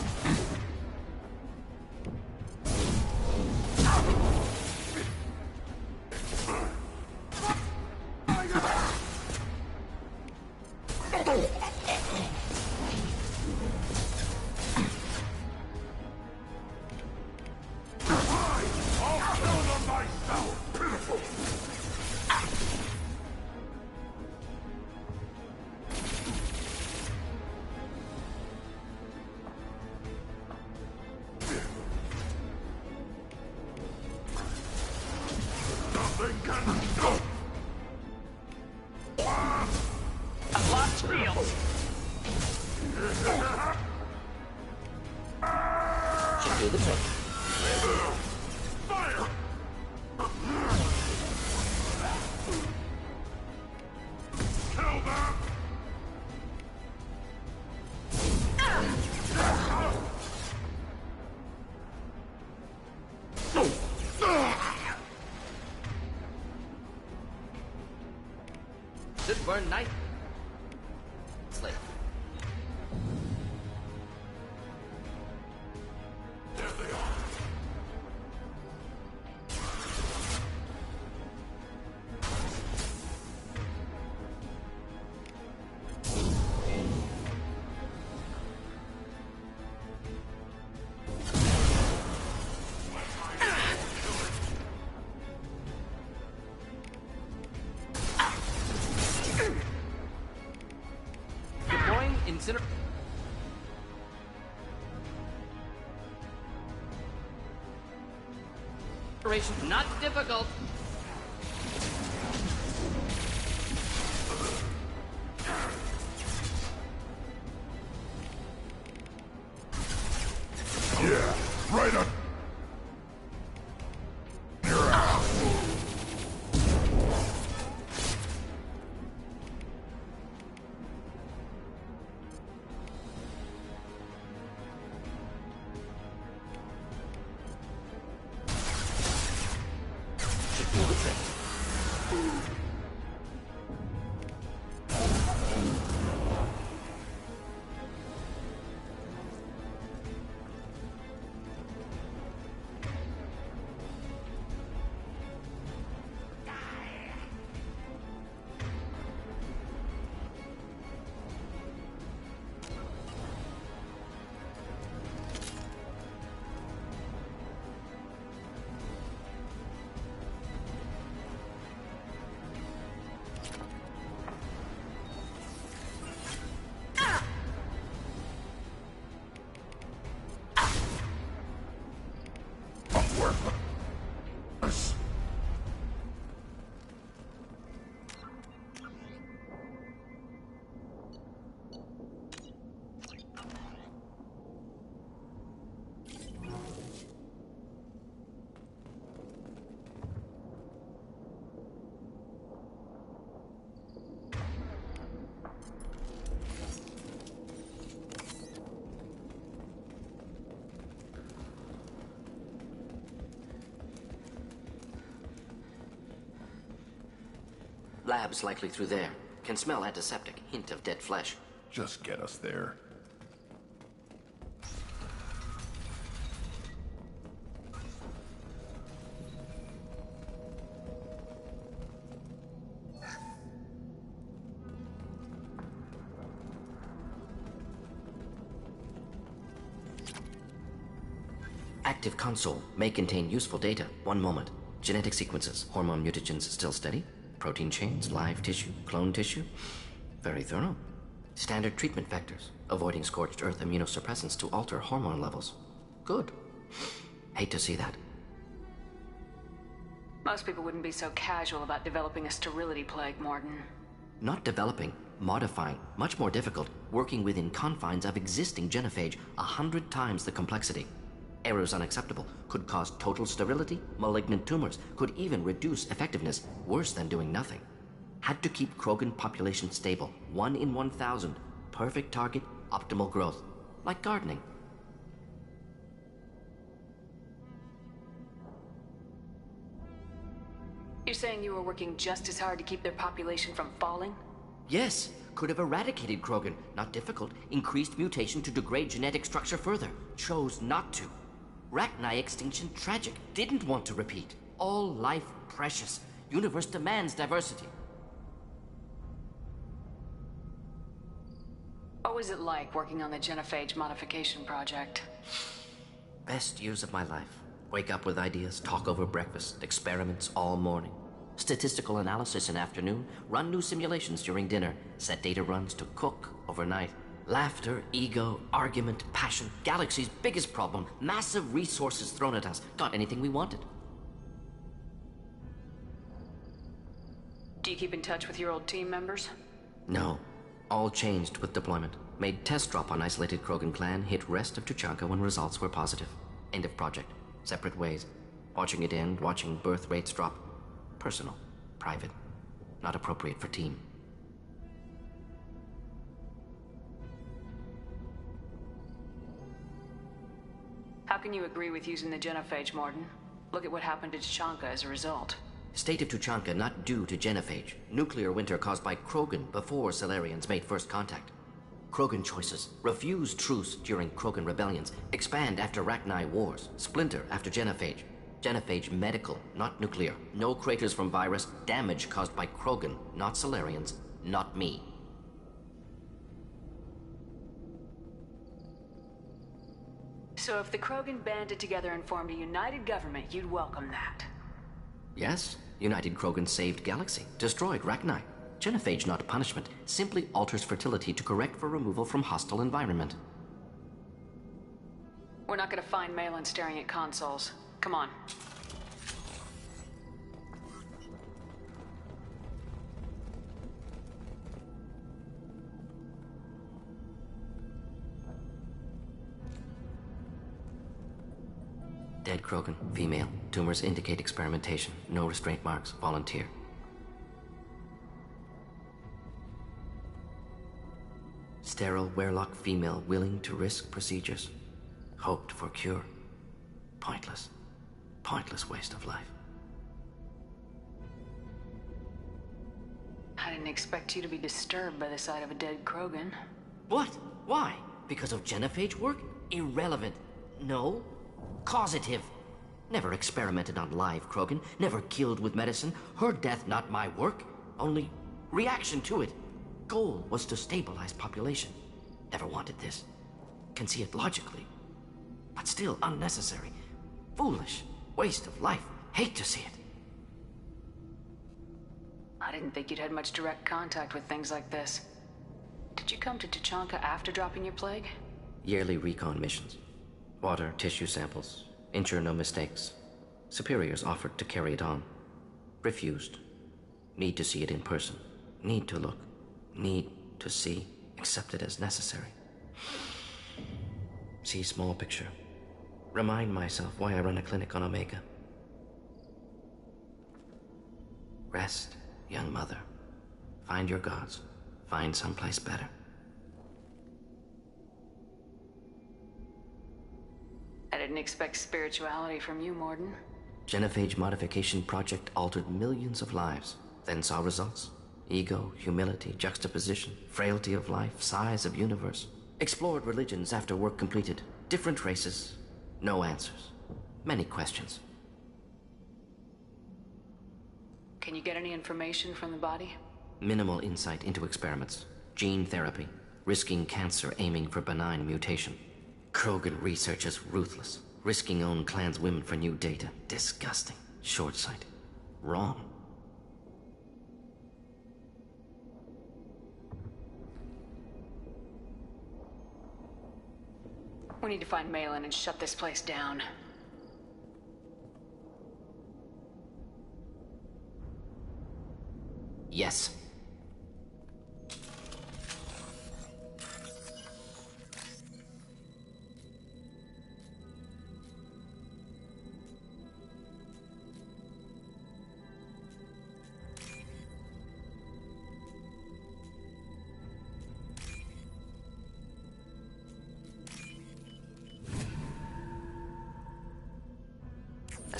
I've lost shields. Should do the trick. Fire! Kill them! Should burn night. Slave. There they are. Deploying incineration. Not difficult. Yeah, right up. You're out. Should do the trick. Lab's likely through there. Can smell antiseptic. Hint of dead flesh. Just get us there. Active console may contain useful data. One moment. Genetic sequences. Hormone mutagens still steady. Protein chains, live tissue, clone tissue. Very thorough. Standard treatment vectors. Avoiding scorched earth immunosuppressants to alter hormone levels. Good. Hate to see that. Most people wouldn't be so casual about developing a sterility plague, Morton. Not developing, modifying, much more difficult, working within confines of existing genophage, 100 times the complexity. Errors unacceptable. Could cause total sterility, malignant tumors. Could even reduce effectiveness. Worse than doing nothing. Had to keep Krogan population stable. 1 in 1,000. Perfect target, optimal growth. Like gardening. You're saying you were working just as hard to keep their population from falling? Yes, could have eradicated Krogan. Not difficult. Increased mutation to degrade genetic structure further. Chose not to. Rachni extinction tragic. Didn't want to repeat. All life precious. Universe demands diversity. What was it like working on the genophage modification project? Best years of my life. Wake up with ideas, talk over breakfast, experiments all morning. Statistical analysis in afternoon, run new simulations during dinner, set data runs to cook overnight. Laughter, ego, argument, passion, galaxy's biggest problem, massive resources thrown at us. Got anything we wanted. Do you keep in touch with your old team members? No. All changed with deployment. Made test drop on isolated Krogan clan, hit rest of Tuchanka when results were positive. End of project. Separate ways. Watching it end, watching birth rates drop. Personal. Private. Not appropriate for team. How can you agree with using the genophage, Mordin? Look at what happened to Tuchanka as a result. State of Tuchanka not due to genophage. Nuclear winter caused by Krogan before Salarians made first contact. Krogan choices. Refuse truce during Krogan rebellions. Expand after Rachni wars. Splinter after genophage. Genophage medical, not nuclear. No craters from virus. Damage caused by Krogan, not Salarians, not me. So if the Krogan banded together and formed a united government, you'd welcome that? Yes, United Krogan saved Galaxy, destroyed Rachni. Genophage not punishment, simply alters fertility to correct for removal from hostile environment. We're not gonna find Malin staring at consoles. Come on. Dead Krogan, female. Tumors indicate experimentation. No restraint marks. Volunteer. Sterile Werlock female willing to risk procedures. Hoped for cure. Pointless. Pointless waste of life. I didn't expect you to be disturbed by the sight of a dead Krogan. What? Why? Because of genophage work? Irrelevant. No. Causative. Never experimented on live Krogan. Never killed with medicine. Her death not my work. Only reaction to it. Goal was to stabilize population. Never wanted this. Can see it logically. But still unnecessary. Foolish. Waste of life. Hate to see it. I didn't think you'd had much direct contact with things like this. Did you come to Tuchanka after dropping your plague? Yearly recon missions. Water, tissue samples. Ensure no mistakes. Superiors offered to carry it on. Refused. Need to see it in person. Need to look. Need to see. Accept it as necessary. See small picture. Remind myself why I run a clinic on Omega. Rest, young mother. Find your gods. Find someplace better. I didn't expect spirituality from you, Mordin. Genophage modification project altered millions of lives. Then saw results. Ego, humility, juxtaposition, frailty of life, size of universe. Explored religions after work completed. Different races. No answers. Many questions. Can you get any information from the body? Minimal insight into experiments. Gene therapy. Risking cancer aiming for benign mutation. Krogan research is ruthless. Risking own clan's women for new data. Disgusting. Short-sighted. Wrong. We need to find Malin and shut this place down. Yes.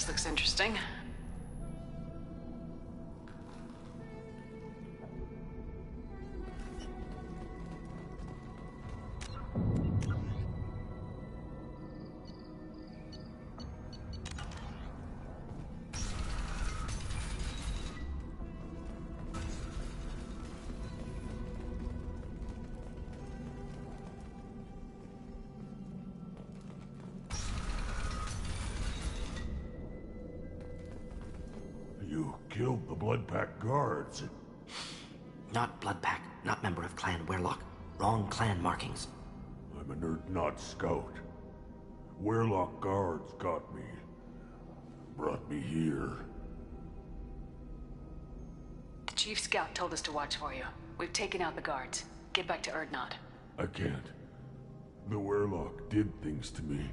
This looks interesting. You killed the Bloodpack guards. Not Bloodpack, not member of Clan Werelock. Wrong clan markings. I'm a Urdnot scout. Werelock guards got me. Brought me here. The Chief Scout told us to watch for you. We've taken out the guards. Get back to Urdnot. I can't. The Werelock did things to me.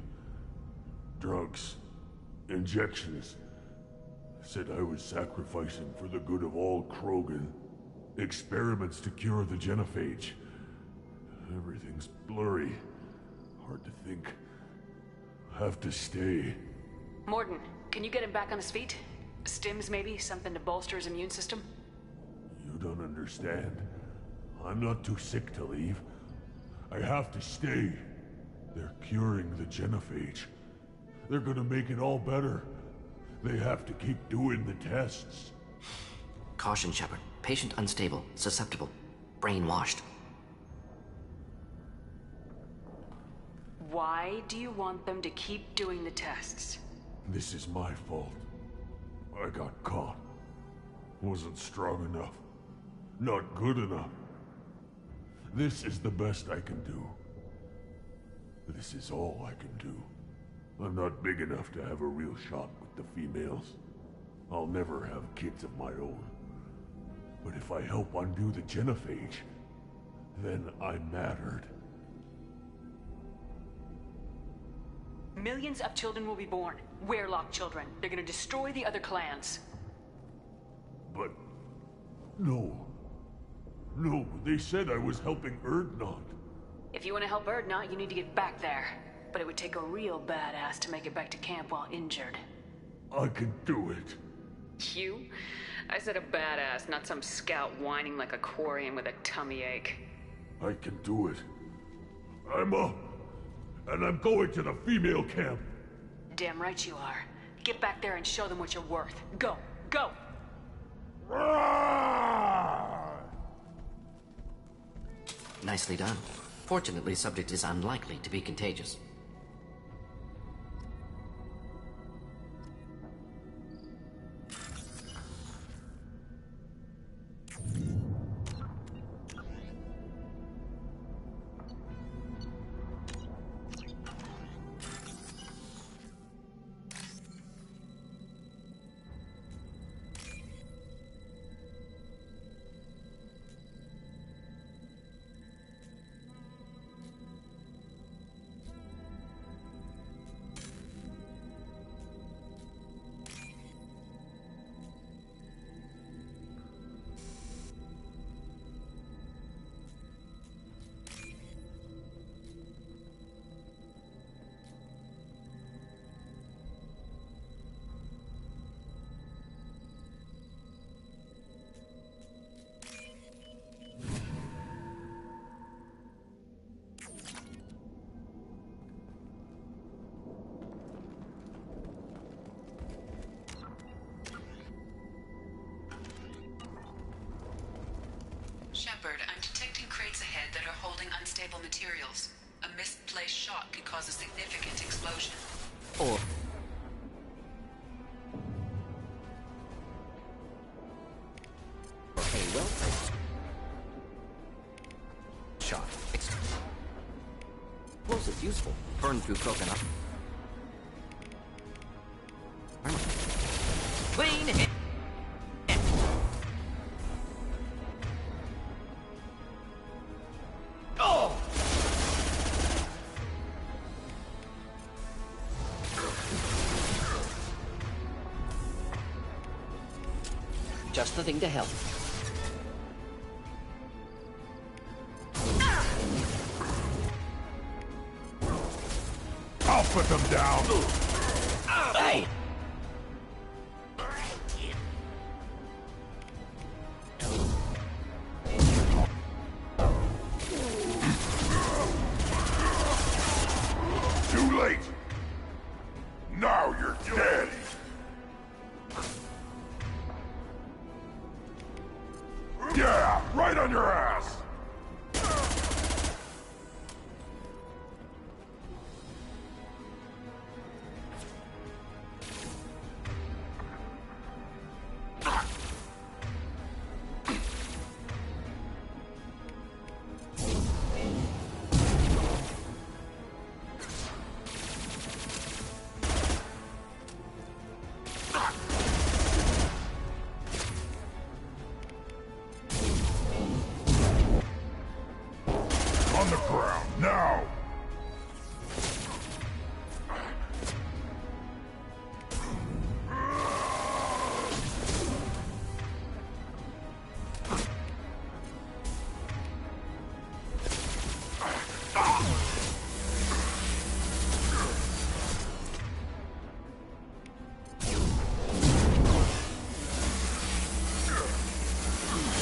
Drugs. Injections. Said I was sacrificing for the good of all Krogan. Experiments to cure the genophage. Everything's blurry. Hard to think. Have to stay. Mordin, can you get him back on his feet? Stims, maybe? Something to bolster his immune system? You don't understand. I'm not too sick to leave. I have to stay. They're curing the genophage. They're gonna make it all better. They have to keep doing the tests. Caution, Shepard. Patient unstable, susceptible, brainwashed. Why do you want them to keep doing the tests? This is my fault. I got caught. Wasn't strong enough. Not good enough. This is the best I can do. This is all I can do. I'm not big enough to have a real shot with the females. I'll never have kids of my own. But if I help undo the genophage, then I mattered. Millions of children will be born. Werelock children. They're gonna destroy the other clans. But... no. No, they said I was helping Urdnot. If you want to help Urdnot, you need to get back there. But it would take a real badass to make it back to camp while injured. I can do it. You? I said a badass, not some scout whining like a Quarian with a tummy ache. I can do it. I'm up. And I'm going to the female camp. Damn right you are. Get back there and show them what you're worth. Go! Go! Nicely done. Fortunately, subject is unlikely to be contagious. Shepard, I'm detecting crates ahead that are holding unstable materials. A misplaced shot could cause a significant explosion. Or... a well-placed shot. Explosives useful. Burn through coconut. Clean hit. Just the thing to help. I'll put them down. Hey! Yeah, right on your ass! On the ground, now!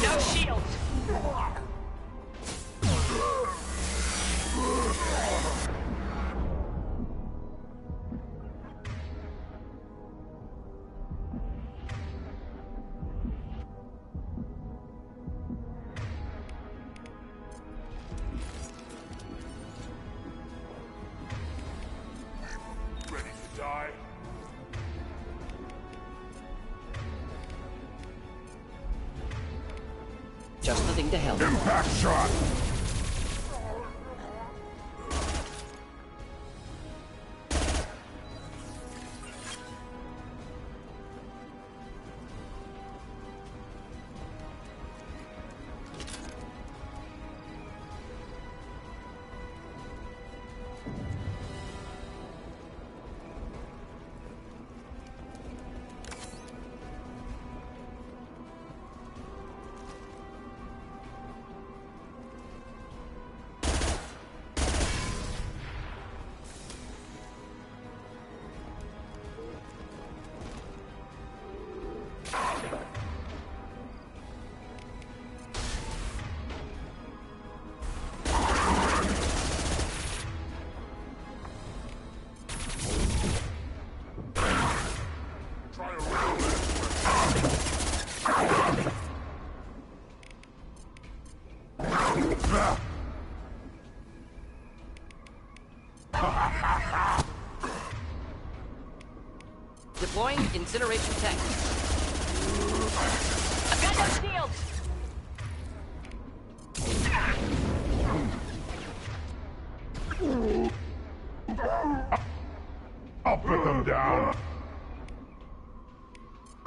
No shields! Ready to die? Just the thing to help. Impact shot! Deploying incineration tech. I've got no shields! I'll put them down!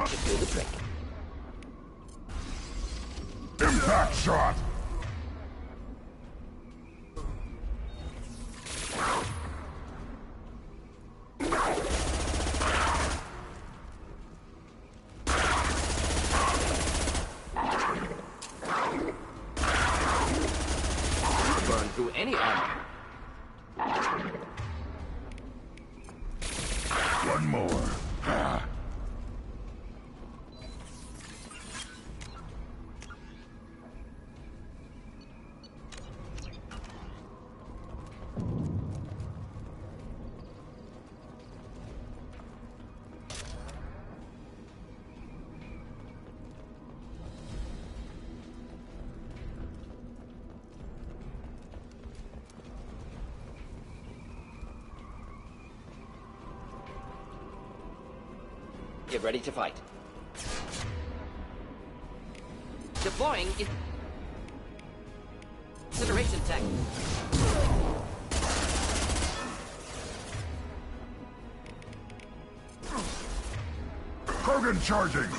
Should do the trick. Impact shot! Burn through any armor. One more. Get ready to fight. Deploying incineration tech. Krogan charging!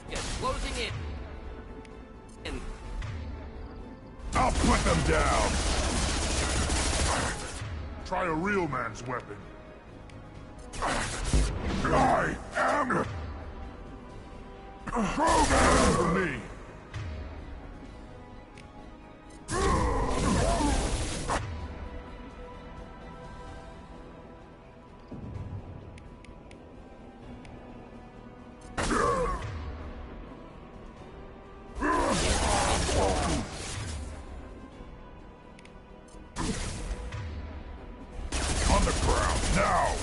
Yes, closing in. I'll put them down! Try a real man's weapon. I am... Krogan for me! On On the ground, now!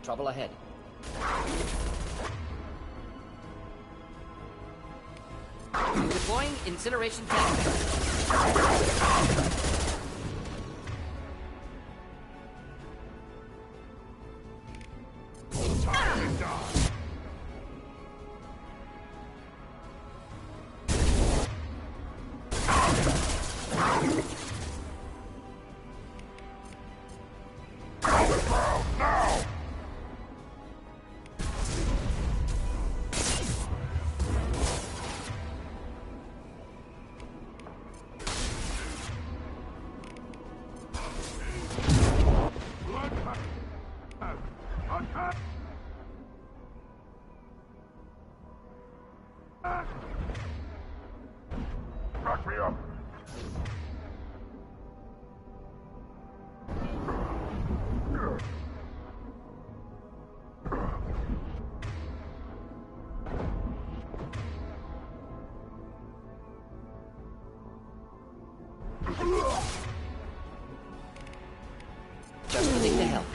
Trouble ahead. Deploying incineration tank. Back me up! Just click to help.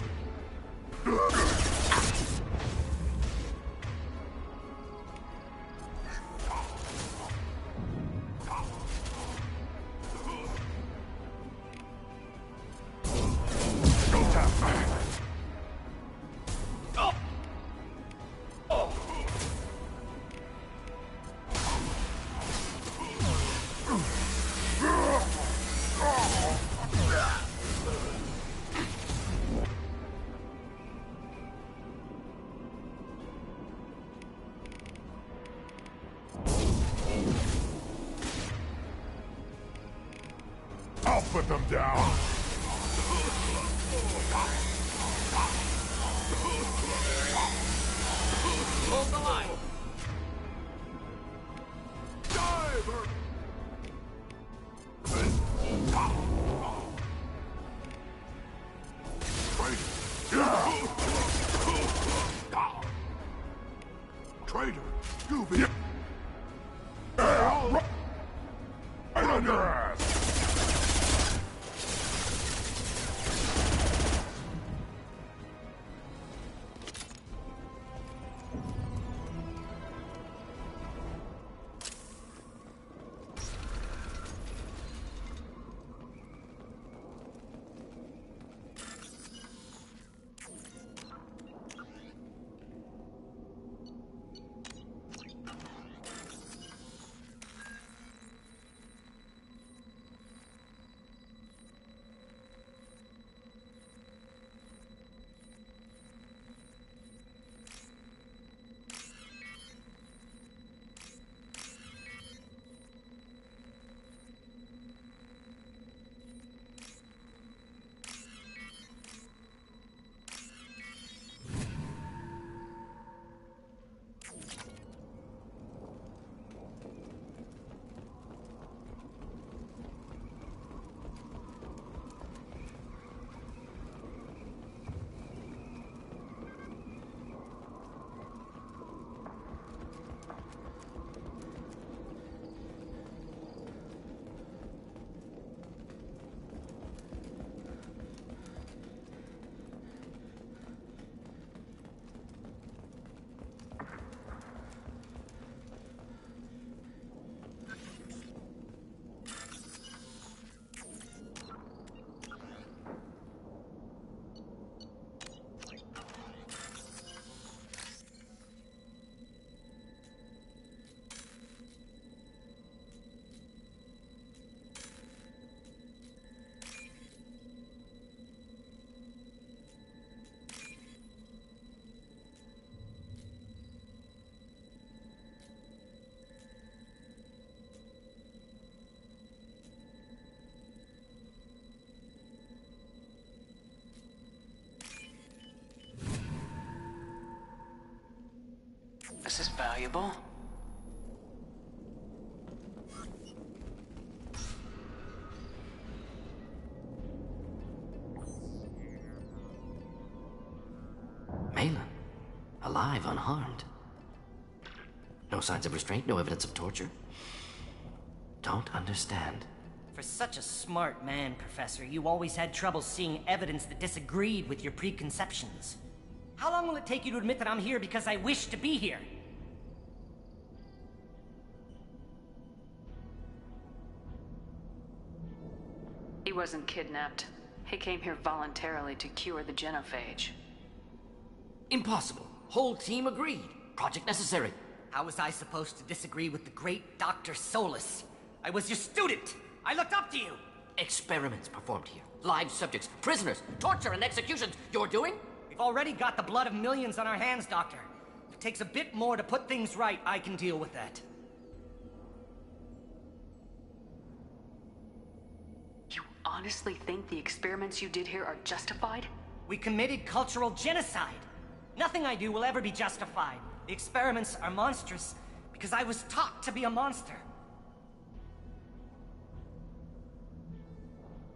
I'll put them down! Hold the line. Diver! Traitor! Scooby! Right on your ass! This is valuable. Malin, alive, unharmed. No No signs of restraint, no evidence of torture. Don't understand. For such a smart man, Professor, you always had trouble seeing evidence that disagreed with your preconceptions. How long will it take you to admit that I'm here because I wish to be here? He wasn't kidnapped. He came here voluntarily to cure the genophage. Impossible. Whole team agreed. Project necessary. How was I supposed to disagree with the great Dr. Solus? I was your student! I looked up to you! Experiments performed here. Live subjects, prisoners, torture and executions. You're doing? We've already got the blood of millions on our hands, Doctor. If it takes a bit more to put things right, I can deal with that. You honestly think the experiments you did here are justified? We committed cultural genocide. Nothing I do will ever be justified. The experiments are monstrous because I was taught to be a monster.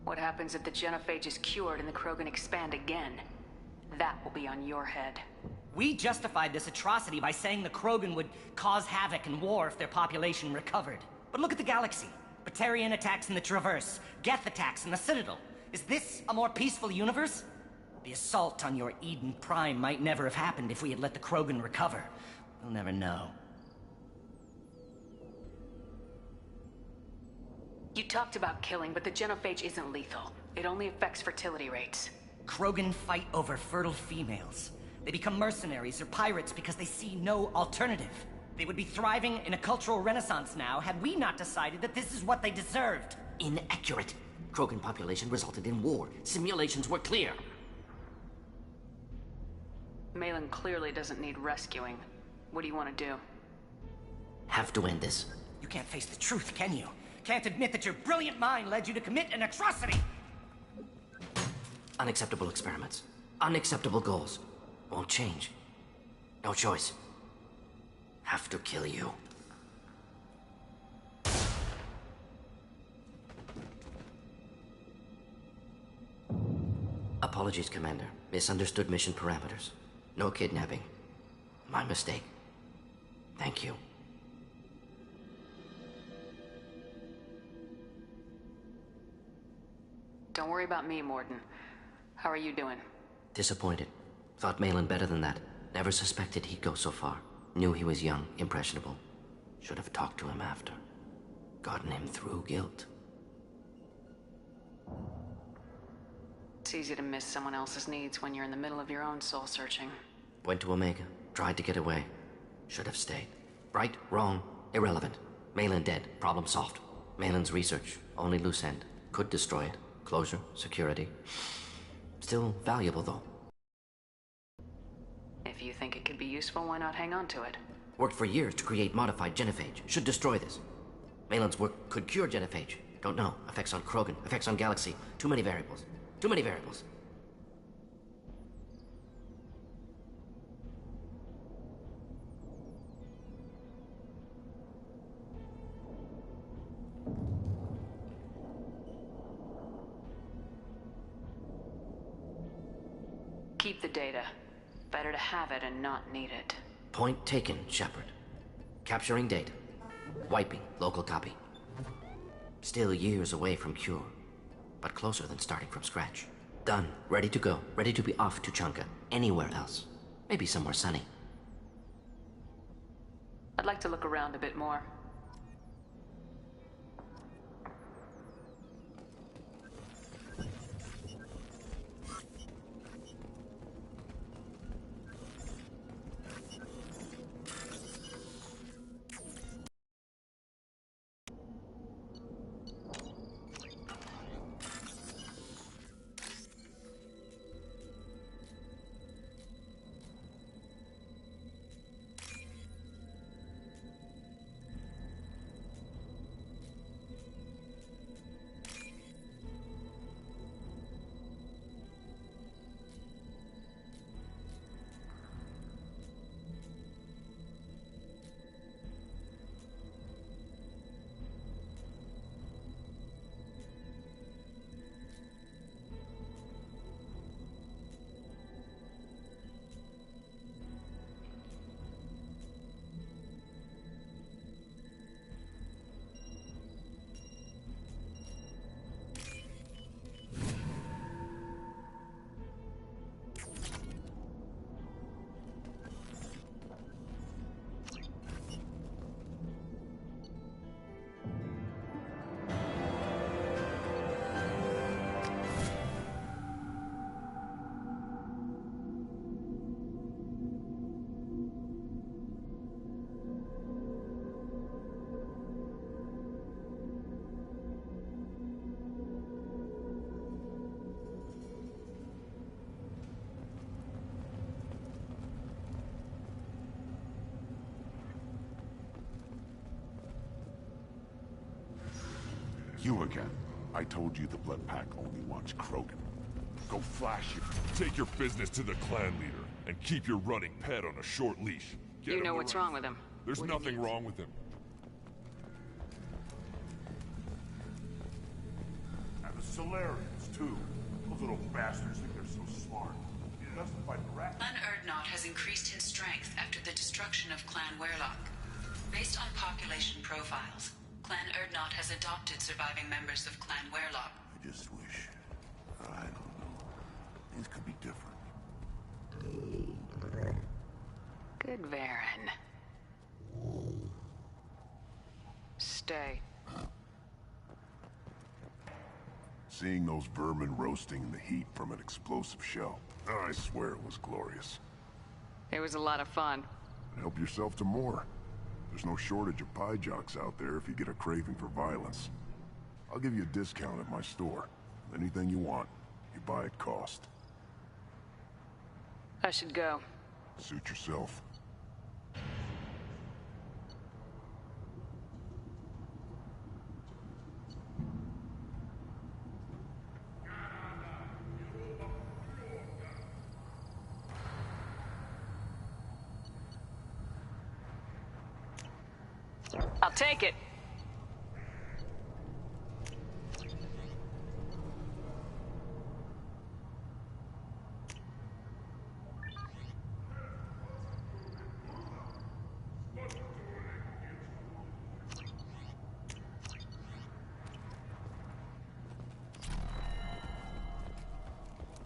What happens if the genophage is cured and the Krogan expand again? That will be on your head. We justified this atrocity by saying the Krogan would cause havoc and war if their population recovered. But look at the galaxy. Batarian attacks in the Traverse, Geth attacks in the Citadel. Is this a more peaceful universe? The assault on your Eden Prime might never have happened if we had let the Krogan recover. We'll never know. You talked about killing, but the genophage isn't lethal. It only affects fertility rates. Krogan fight over fertile females. They become mercenaries or pirates because they see no alternative. They would be thriving in a cultural renaissance now had we not decided that this is what they deserved. Inaccurate. Krogan population resulted in war. Simulations were clear. Malin clearly doesn't need rescuing. What do you want to do? Have to end this. You can't face the truth, can you? Can't admit that your brilliant mind led you to commit an atrocity! Unacceptable experiments. Unacceptable goals. Won't change. No choice. Have to kill you. Apologies, Commander. Misunderstood mission parameters. No kidnapping. My mistake. Thank you. Don't worry about me, Mordin. How are you doing? Disappointed. Thought Malin better than that. Never suspected he'd go so far. Knew he was young, impressionable. Should have talked to him after. Gotten him through guilt. It's easy to miss someone else's needs when you're in the middle of your own soul searching. Went to Omega. Tried to get away. Should have stayed. Right, wrong, irrelevant. Malin dead. Problem solved. Malin's research. Only loose end. Could destroy it. Closure, security. Still valuable, though. If you think it could be useful, why not hang on to it? Worked for years to create modified genophage. Should destroy this. Malin's work could cure genophage. Don't know. Effects on Krogan, effects on Galaxy. Too many variables. Too many variables. Keep the data. Better to have it and not need it. Point taken, Shepard. Capturing data. Wiping local copy. Still years away from cure, but closer than starting from scratch. Done. Ready to go. Ready to be off to Chunka. Anywhere else. Maybe somewhere sunny. I'd like to look around a bit more. You again. I told you the Blood Pack only wants Krogan. Go flash it. Take your business to the clan leader, and keep your running pet on a short leash. Get You him know the what's right- wrong with him. There's What do you nothing mean? wrong with him. And the Solarians, too. Those little bastards think they're so smart. It doesn't fight the rat. Clan Urdnot has increased in strength after the destruction of Clan Werlock. Based on population profiles, Clan Urdnot has adopted surviving members of Clan Werlock. I just wish. I don't know. Things could be different. Good, Varen. Stay. Seeing those vermin roasting in the heat from an explosive shell, I swear it was glorious. It was a lot of fun. Help yourself to more. There's no shortage of pie jocks out there if you get a craving for violence. I'll give you a discount at my store. Anything you want, you buy at cost. I should go. Suit yourself. I'll take it.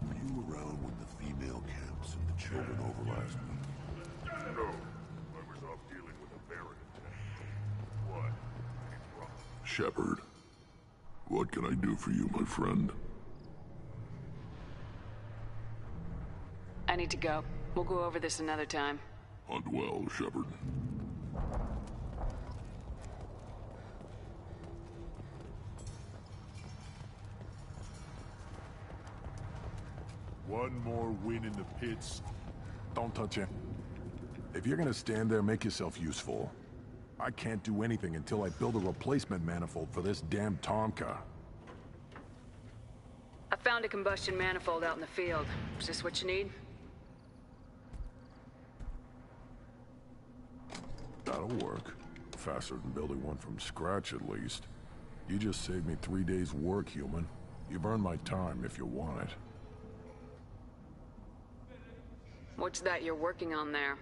Were you around when the female camps and the children overlast me? No, I was off dealing with a Baron attack. What? Any problem? Shepard, what can I do for you, my friend? I need to go. We'll go over this another time. Hunt well, Shepard. One more win in the pits. Don't touch him. If you're gonna stand there, make yourself useful. I can't do anything until I build a replacement manifold for this damn Tomka. I found a combustion manifold out in the field. Is this what you need? That'll work. Faster than building one from scratch, at least. You just saved me 3 days' work, human. You've earned my time if you want it. What's that you're working on there?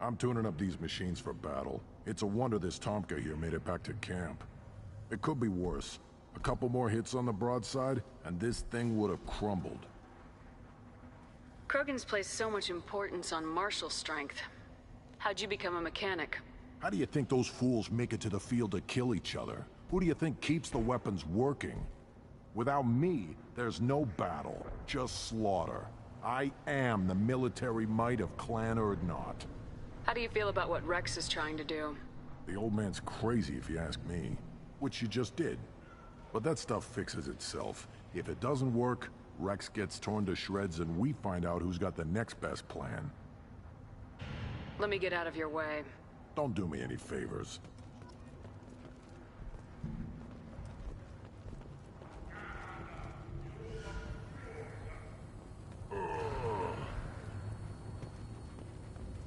I'm tuning up these machines for battle. It's a wonder this Tomka here made it back to camp. It could be worse. A couple more hits on the broadside, and this thing would have crumbled. Krogan's placed so much importance on martial strength. How'd you become a mechanic? How do you think those fools make it to the field to kill each other? Who do you think keeps the weapons working? Without me, there's no battle, just slaughter. I am the military might of Clan Urdnot. How do you feel about what Rex is trying to do? The old man's crazy if you ask me, which you just did. But that stuff fixes itself. If it doesn't work, Rex gets torn to shreds and we find out who's got the next best plan. Let me get out of your way. Don't do me any favors.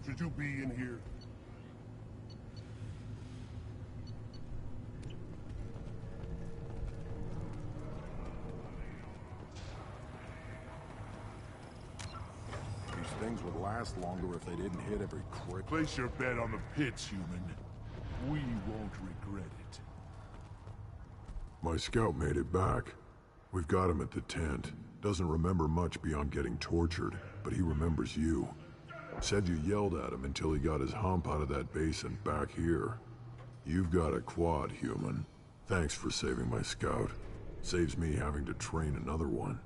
Should you be in here? These things would last longer if they didn't hit every crick. Place your bet on the pits, human. We won't regret it. My scout made it back. We've got him at the tent. Doesn't remember much beyond getting tortured, but he remembers you. Said you yelled at him until he got his hump out of that basin back here. You've got a quad, human. Thanks for saving my scout. Saves me having to train another one.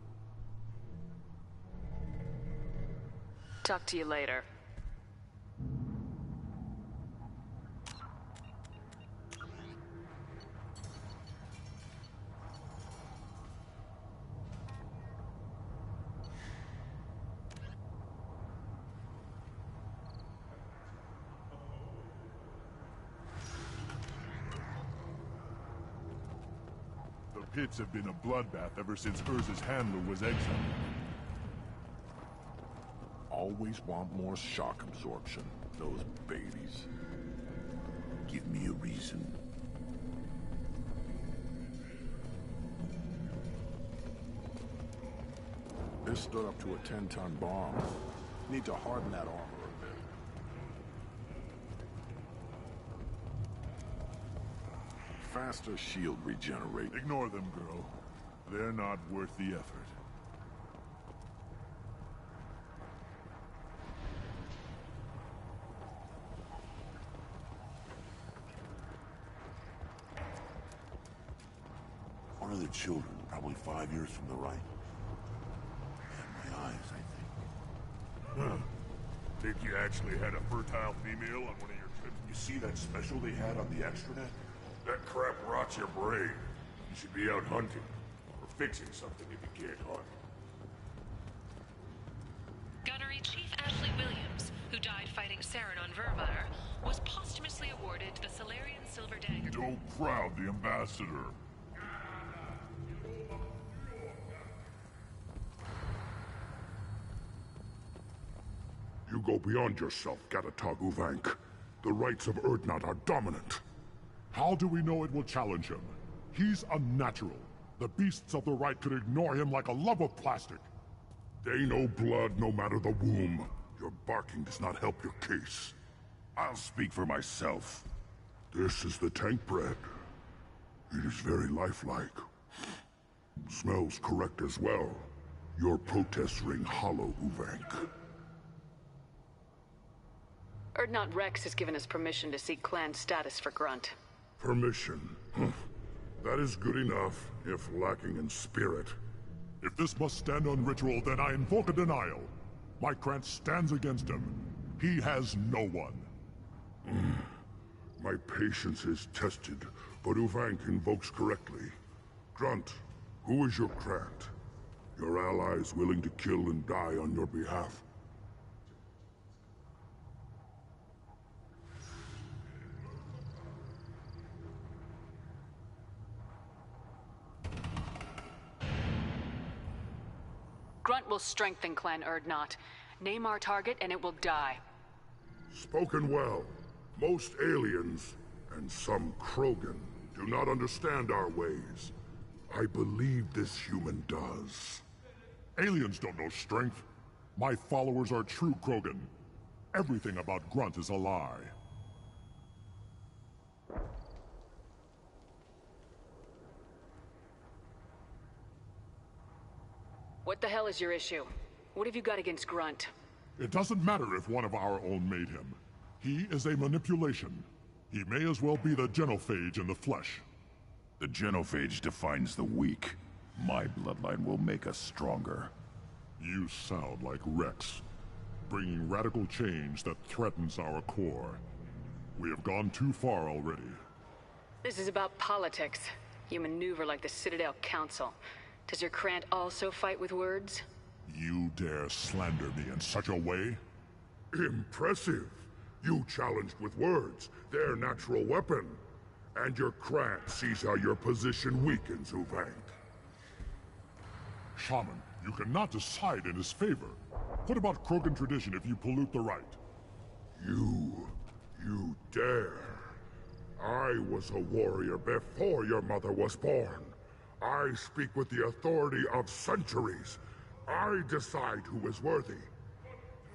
Talk to you later. The pits have been a bloodbath ever since Urza's handler was exiled. Always want more shock absorption, those babies. Give me a reason. This stood up to a 10-ton bomb. Need to harden that armor a bit. Faster shield regenerate. Ignore them, girl. They're not worth the effort. One of their children, probably 5 years from the right. And my eyes, I think. Huh. Think you actually had a fertile female on one of your trips? You see that special they had on the extranet? That crap rots your brain. You should be out hunting. Or fixing something if you can't hunt. Gunnery Chief Ashley Williams, who died fighting Saren on Vermeer, was posthumously awarded the Salarian Silver Dagger. Don't crowd the ambassador. You go beyond yourself, Gatatog Uvank. The rights of Urdnot are dominant. How do we know it will challenge him? He's unnatural. The beasts of the right could ignore him like a lump of plastic. They know blood no matter the womb. Your barking does not help your case. I'll speak for myself. This is the tank bread. It is very lifelike. Smells correct as well. Your protests ring hollow, Uvank. Urdnot Rex has given us permission to seek clan status for Grunt. Permission. That is good enough, if lacking in spirit. If this must stand on ritual, then I invoke a denial. My Krant stands against him. He has no one. My patience is tested, but Uvank invokes correctly. Grunt, who is your Krant? Your allies willing to kill and die on your behalf? Grunt will strengthen Clan Urdnot. Name our target and it will die. Spoken well. Most aliens, and some Krogan, do not understand our ways. I believe this human does. Aliens don't know strength. My followers are true Krogan. Everything about Grunt is a lie. What the hell is your issue? What have you got against Grunt? It doesn't matter if one of our own made him. He is a manipulation. He may as well be the genophage in the flesh. The genophage defines the weak. My bloodline will make us stronger. You sound like Rex, bringing radical change that threatens our core. We have gone too far already. This is about politics. You maneuver like the Citadel Council. Does your Krant also fight with words? You dare slander me in such a way? Impressive! You challenged with words, their natural weapon. And your Krant sees how your position weakens, Uvank. Shaman, you cannot decide in his favor. What about Krogan tradition if you pollute the rite? You dare. I was a warrior before your mother was born. I speak with the authority of centuries. I decide who is worthy.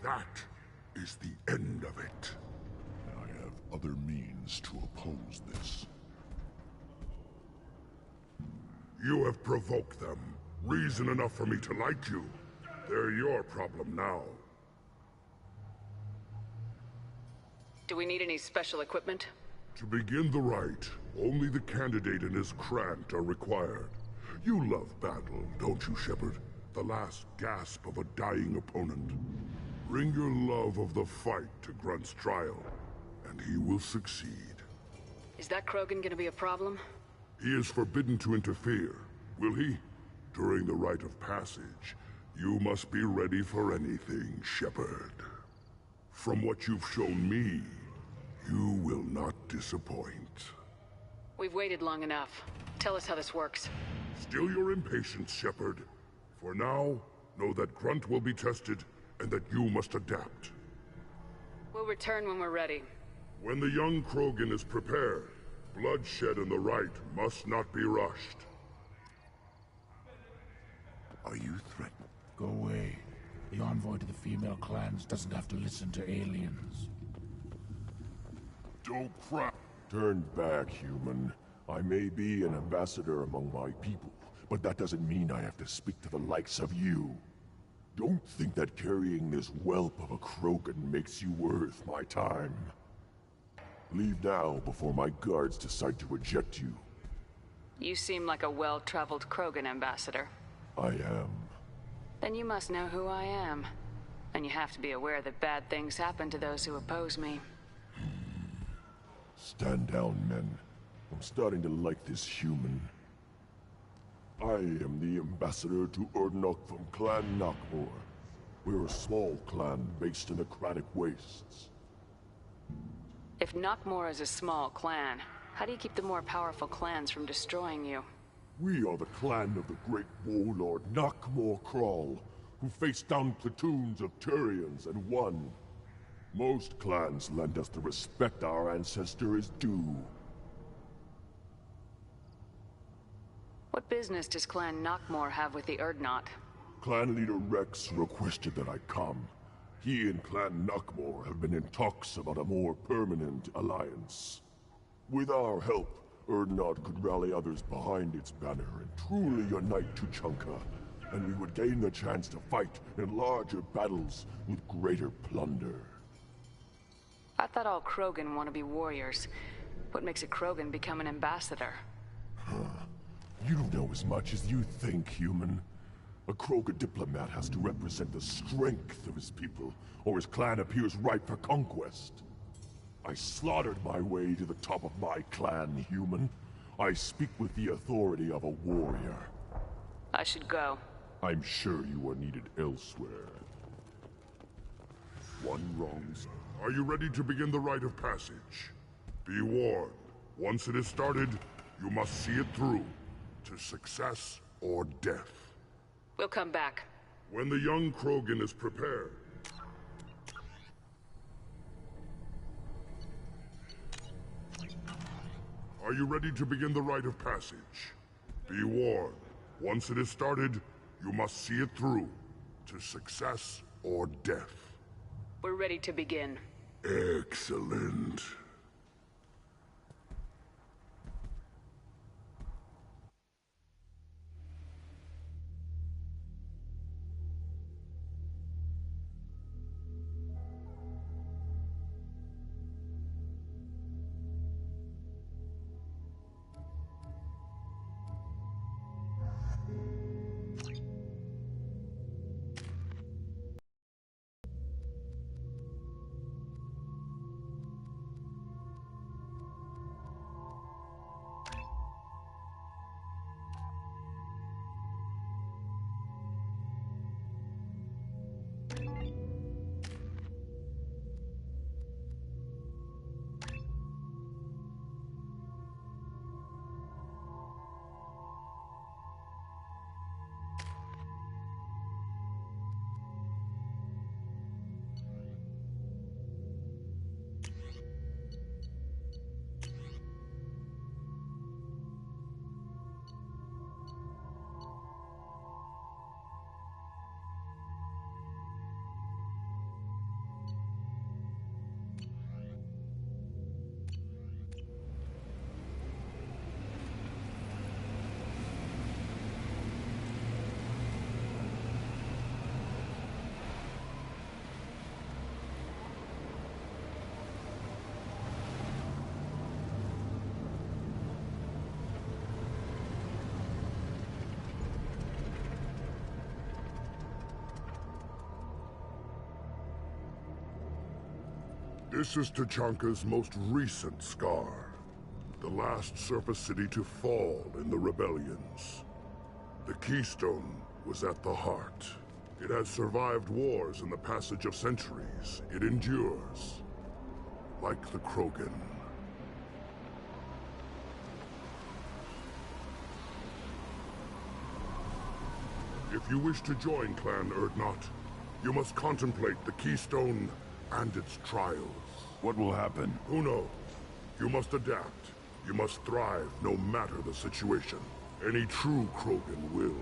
That is the end of it. I have other means to oppose this. You have provoked them. Reason enough for me to like you. They're your problem now. Do we need any special equipment? To begin the rite, only the candidate and his Krant are required. You love battle, don't you, Shepard? The last gasp of a dying opponent. Bring your love of the fight to Grunt's trial, and he will succeed. Is that Krogan gonna be a problem? He is forbidden to interfere, will he? During the rite of passage, you must be ready for anything, Shepard. From what you've shown me, you will not disappoint. We've waited long enough. Tell us how this works. Still your impatience, Shepard. For now, know that Grunt will be tested, and that you must adapt. We'll return when we're ready. When the young Krogan is prepared, bloodshed in the Rite must not be rushed. Are you threatened? Go away. The envoy to the female clans doesn't have to listen to aliens. Don't crap. Turn back, human. I may be an ambassador among my people, but that doesn't mean I have to speak to the likes of you. Don't think that carrying this whelp of a Krogan makes you worth my time. Leave now before my guards decide to eject you. You seem like a well-traveled Krogan ambassador. I am. Then you must know who I am. And you have to be aware that bad things happen to those who oppose me. Stand down, men. I'm starting to like this human. I am the ambassador to Urdnot from Clan Nockmore. We're a small clan based in the Kranich Wastes. If Nockmore is a small clan, how do you keep the more powerful clans from destroying you? We are the clan of the great warlord Nockmore Crawl, who faced down platoons of Turians and won. Most clans lend us the respect our ancestor is due. What business does Clan Nockmore have with the Urdnot? Clan leader Rex requested that I come. He and Clan Nockmore have been in talks about a more permanent alliance. With our help, Urdnot could rally others behind its banner and truly unite Tuchanka, and we would gain the chance to fight in larger battles with greater plunder. I thought all Krogan want to be warriors. What makes a Krogan become an ambassador? You don't know as much as you think, human. A Krogan diplomat has to represent the strength of his people, or his clan appears ripe for conquest. I slaughtered my way to the top of my clan, human. I speak with the authority of a warrior. I should go. I'm sure you are needed elsewhere. One wrong. Are you ready to begin the rite of passage? Be warned, once it is started, you must see it through, to success or death. We'll come back. When the young Krogan is prepared. Are you ready to begin the rite of passage? Be warned, once it is started, you must see it through, to success or death. We're ready to begin. Excellent. This is Tuchanka's most recent scar. The last surface city to fall in the rebellions. The Keystone was at the heart. It has survived wars and the passage of centuries. It endures. Like the Krogan. If you wish to join Clan Urdnot, you must contemplate the Keystone and its trials. What will happen? Who knows? You must adapt. You must thrive no matter the situation. Any true Krogan will.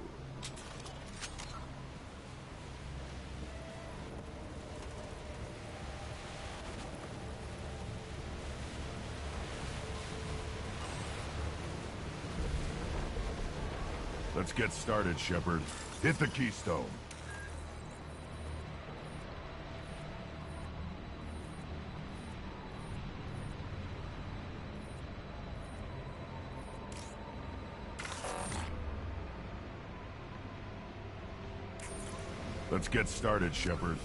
Let's get started, Shepard. Hit the Keystone. Let's get started, Shepard.